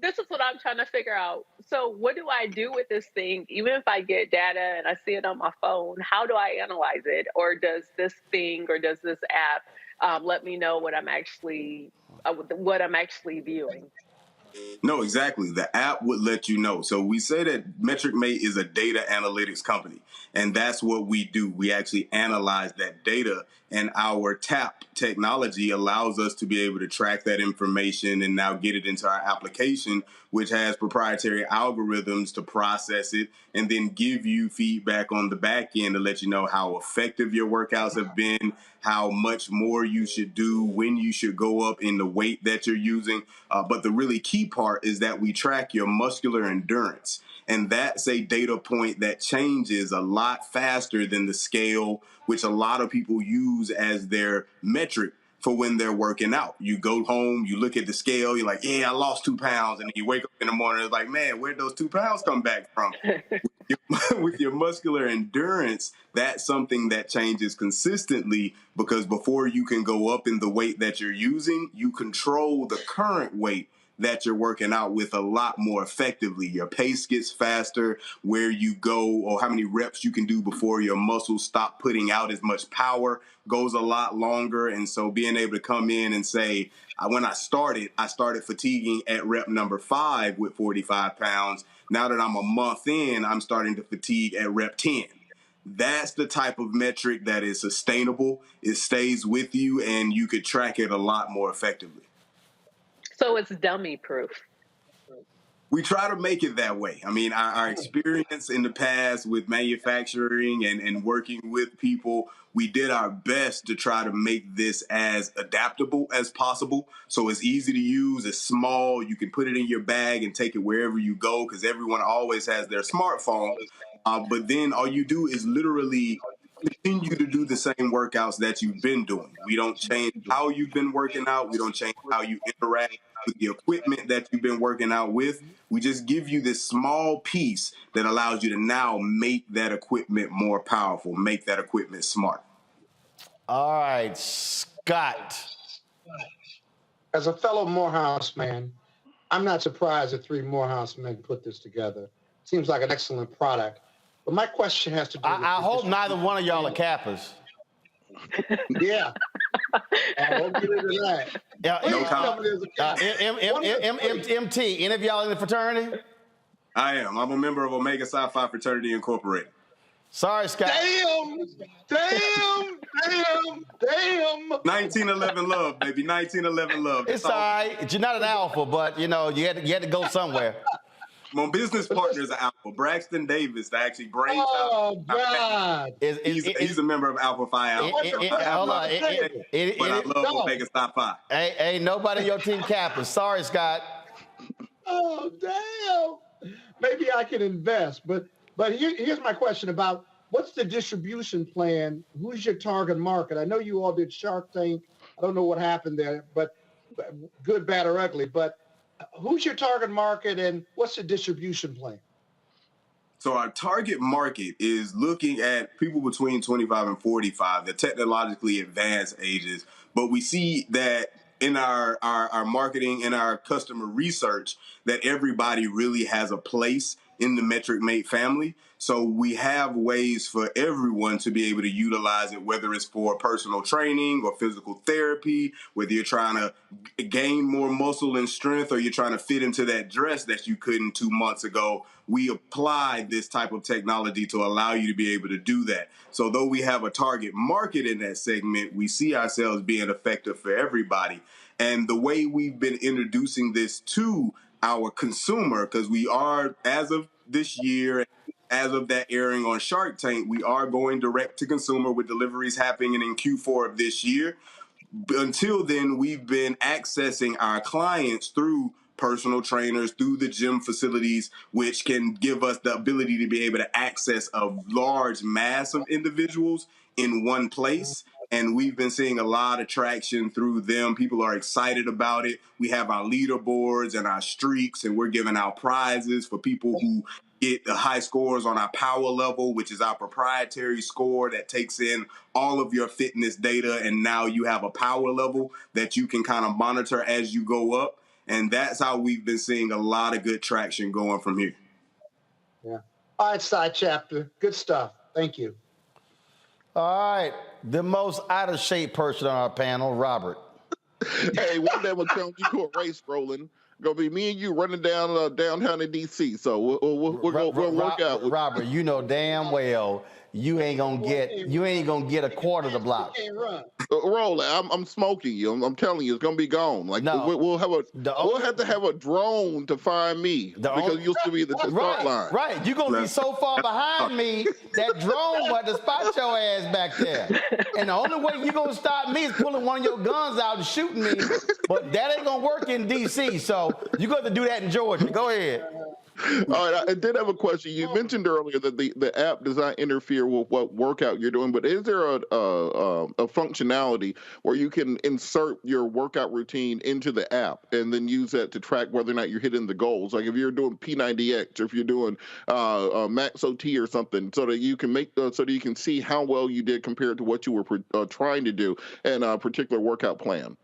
this is what I'm trying to figure out. So what do I do with this thing? Even if I get data and I see it on my phone, how do I analyze it? Or does this thing or does this app let me know what I'm actually viewing? No, exactly. The app would let you know. So we say that MetricMate is a data analytics company, and that's what we do. We actually analyze that data, and our TAP technology allows us to be able to track that information and now get it into our application, which has proprietary algorithms to process it and then give you feedback on the back end to let you know how effective your workouts have been, how much more you should do, when you should go up in the weight that you're using. But the really key part is that we track your muscular endurance. And that's a data point that changes a lot faster than the scale, which a lot of people use as their metric for when they're working out. You go home, you look at the scale, you're like, yeah, I lost 2 pounds. And then you wake up in the morning, it's like, man, where'd those 2 pounds come back from? With your muscular endurance, that's something that changes consistently, because before you can go up in the weight that you're using, you control the current weight that you're working out with a lot more effectively. Your pace gets faster, where you go or how many reps you can do before your muscles stop putting out as much power goes a lot longer. And so being able to come in and say, when I started fatiguing at rep number 5 with 45 pounds. Now that I'm a month in, I'm starting to fatigue at rep 10. That's the type of metric that is sustainable. It stays with you, and you could track it a lot more effectively. So it's dummy proof. We try to make it that way. I mean, our experience in the past with manufacturing and working with people, we did our best to try to make this as adaptable as possible. So it's easy to use, it's small, you can put it in your bag and take it wherever you go, because everyone always has their smartphone. But then all you do is literally continue to do the same workouts that you've been doing. We don't change how you've been working out. We don't change how you interact with the equipment that you've been working out with. We just give you this small piece that allows you to now make that equipment more powerful, make that equipment smart. All right, Scott. As a fellow Morehouse man, I'm not surprised that 3 Morehouse men put this together. Seems like an excellent product. But my question has to do with... I hope neither one of y'all are Kappas. Yeah. I won't get into that. MT, any of y'all in the fraternity? I am. I'm a member of Omega Psi Phi Fraternity Incorporated. Sorry, Scott. Damn! 1911 love, baby. 1911 love. It's all right. You're not an alpha, but, you know, you had to go somewhere. My business partner is an alpha. Braxton Davis, that actually brains out. Oh, God. He's a member of Alpha Phi Alpha. But I love Omega Psi Phi. Ain't nobody in your team Kappa. Sorry, Scott. Oh, damn. Maybe I can invest. But here's my question about what's the distribution plan? Who's your target market? I know you all did Shark Tank. I don't know what happened there, but good, bad, or ugly. But who's your target market and what's the distribution plan? So our target market is looking at people between 25 and 45, the technologically advanced ages. But we see that in our marketing and our customer research that everybody really has a place in the MetricMate family. So we have ways for everyone to be able to utilize it, whether it's for personal training or physical therapy, whether you're trying to gain more muscle and strength or you're trying to fit into that dress that you couldn't 2 months ago. We apply this type of technology to allow you to be able to do that. So though we have a target market in that segment, we see ourselves being effective for everybody. And the way we've been introducing this to our consumer, because we are, as of this year, as of that airing on Shark Tank, we are going direct to consumer with deliveries happening in Q4 of this year. Until then, we've been accessing our clients through personal trainers, through the gym facilities, which can give us the ability to be able to access a large mass of individuals in one place. And we've been seeing a lot of traction through them. People are excited about it. We have our leaderboards and our streaks, and we're giving out prizes for people who get the high scores on our power level, which is our proprietary score that takes in all of your fitness data. And now you have a power level that you can kind of monitor as you go up. And that's how we've been seeing a lot of good traction going from here. Yeah. All right, side chapter. Good stuff. Thank you. All right, the most out of shape person on our panel, Robert. Hey, one day I'm gonna challenge you to a race, Roland. Gonna be me and you running down downtown in D.C. So we'll work out. Robert, you know damn well you ain't gonna get a quarter of the block. Roland, I'm smoking you. I'm telling you, it's gonna be gone. Like we'll have to have a drone to find me because you'll still be at the start line. Right, you're gonna be so far behind me that drone will have to spot your ass back there. And the only way you're gonna stop me is pulling one of your guns out and shooting me. But that ain't gonna work in D.C. So you're gonna have to do that in Georgia. Go ahead. All right, I did have a question. You mentioned earlier that the app does not interfere with what workout you're doing, but is there a functionality where you can insert your workout routine into the app and then use that to track whether or not you're hitting the goals? Like if you're doing P90X or if you're doing Max OT or something, so that you can you can see how well you did compared to what you were trying to do in a particular workout plan.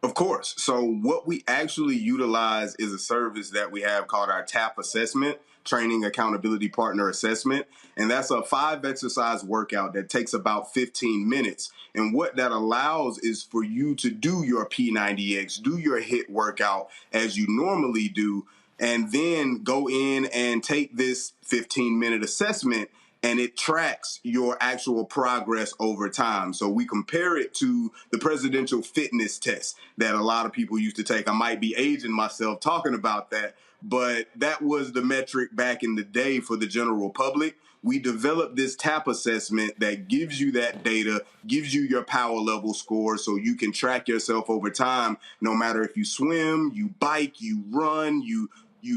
Of course. So what we actually utilize is a service that we have called our TAP assessment, Training Accountability Partner Assessment. And that's a 5-exercise workout that takes about 15 minutes. And what that allows is for you to do your P90X, do your HIIT workout as you normally do, and then go in and take this 15-minute assessment, and it tracks your actual progress over time. So we compare it to the presidential fitness test that a lot of people used to take. I might be aging myself talking about that, but that was the metric back in the day for the general public. We developed this TAP assessment that gives you that data, gives you your power level score so you can track yourself over time, no matter if you swim, you bike, you run, you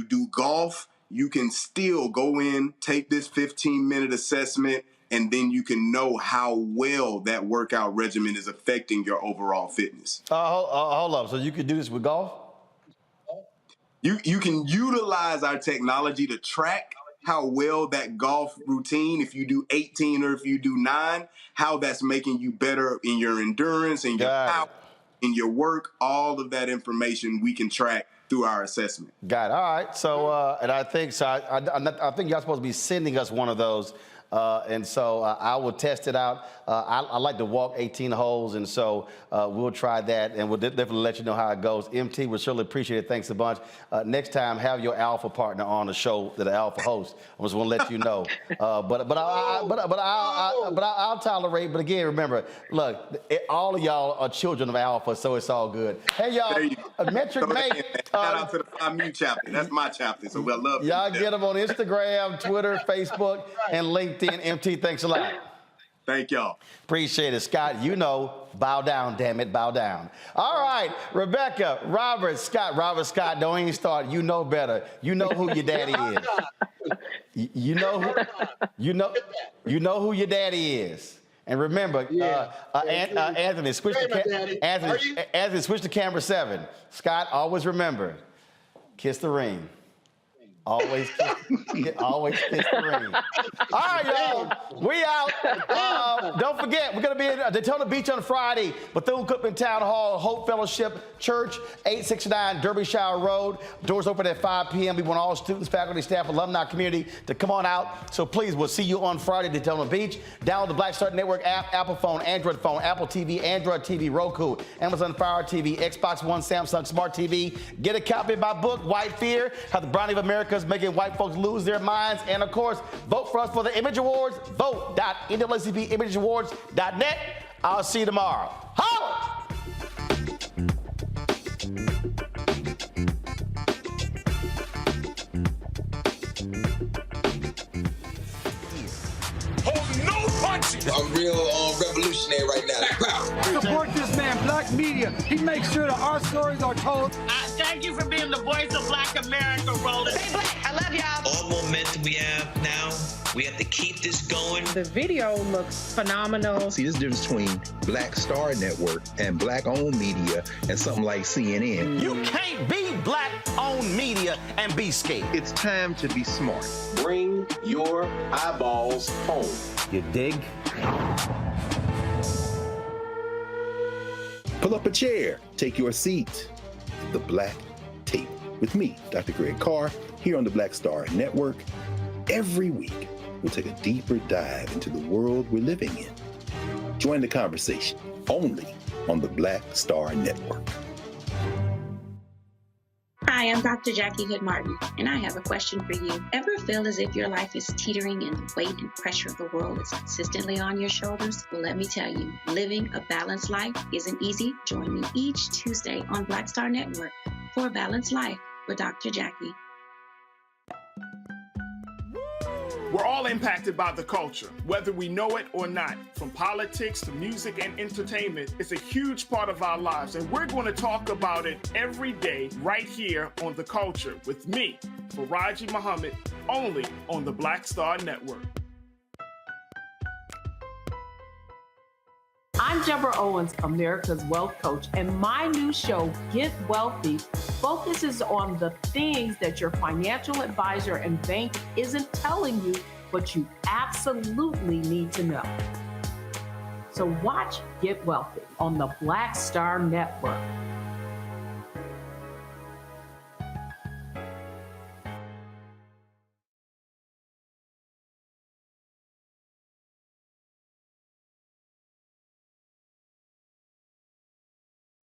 do golf. You can still go in, take this 15-minute assessment, and then you can know how well that workout regimen is affecting your overall fitness. Hold up. So you could do this with golf? You can utilize our technology to track how well that golf routine, if you do 18 or if you do 9, how that's making you better in your endurance and your power, in your work. All of that information we can track through our assessment. Got it. All right. So, and I think so. I think y'all supposed to be sending us one of those, and so I will test it out. I like to walk 18 holes, and so we'll try that, and we'll definitely let you know how it goes. MT, we surely appreciate it. Thanks a bunch. Next time, have your alpha partner on the show, the alpha host. I just want to let you know. But I'll tolerate. But again, remember, look, all of y'all are children of alpha, so it's all good. Hey, y'all, Metric Mate. Shout out to the 5 chapter. That's my chapter, so we'll love y'all. Get them on Instagram, Twitter, Facebook, and LinkedIn. MT, thanks a lot. Thank y'all. Appreciate it, Scott. You know, bow down, damn it, bow down. All right, Rebecca, Robert, Scott, don't even start. You know better. You know who your daddy is. You know who your daddy is. And remember, Anthony, switch to camera 7. Scott, always remember, kiss the ring. Always kiss the ring. All right, y'all. We out. Don't forget, we're going to be in Daytona Beach on Friday. Bethune-Cookman Town Hall, Hope Fellowship Church, 869 Derbyshire Road. Doors open at 5 p.m. We want all students, faculty, staff, alumni, community to come on out. So please, we'll see you on Friday at Daytona Beach. Download the Black Star Network app, Apple phone, Android phone, Apple TV, Android TV, Roku, Amazon Fire TV, Xbox One, Samsung Smart TV. Get a copy of my book, White Fear, How the Brownie of America is Making White Folks Lose Their Minds. And of course, vote for us for the Image Awards. Vote.NAACPImageAwards.net. I'll see you tomorrow. Holla! Hold no punches! A real revolutionary. there right now. Support this man, Black Media. He makes sure that our stories are told. Thank you for being the voice of Black America, Roland. Stay Black. I love y'all. All momentum we have now, we have to keep this going. The video looks phenomenal. See, this difference between Black Star Network and Black-owned media and something like CNN. You can't be Black-owned media and be scared. It's time to be smart. Bring your eyeballs home. You dig? Pull up a chair, take your seat at the Black Table with me, Dr. Greg Carr, here on the Black Star Network. Every week, we'll take a deeper dive into the world we're living in. Join the conversation only on the Black Star Network. Hi, I'm Dr. Jackie Hood Martin, and I have a question for you. Ever feel as if your life is teetering and the weight and pressure of the world is consistently on your shoulders? Well, let me tell you, living a balanced life isn't easy. Join me each Tuesday on Black Star Network for A Balanced Life with Dr. Jackie. We're all impacted by the culture, whether we know it or not. From politics to music and entertainment, it's a huge part of our lives, and we're going to talk about it every day right here on The Culture with me, Faraji Muhammad, only on the Black Star Network. I'm Deborah Owens, America's Wealth Coach, and my new show, Get Wealthy, focuses on the things that your financial advisor and bank isn't telling you, but you absolutely need to know. So watch Get Wealthy on the Black Star Network.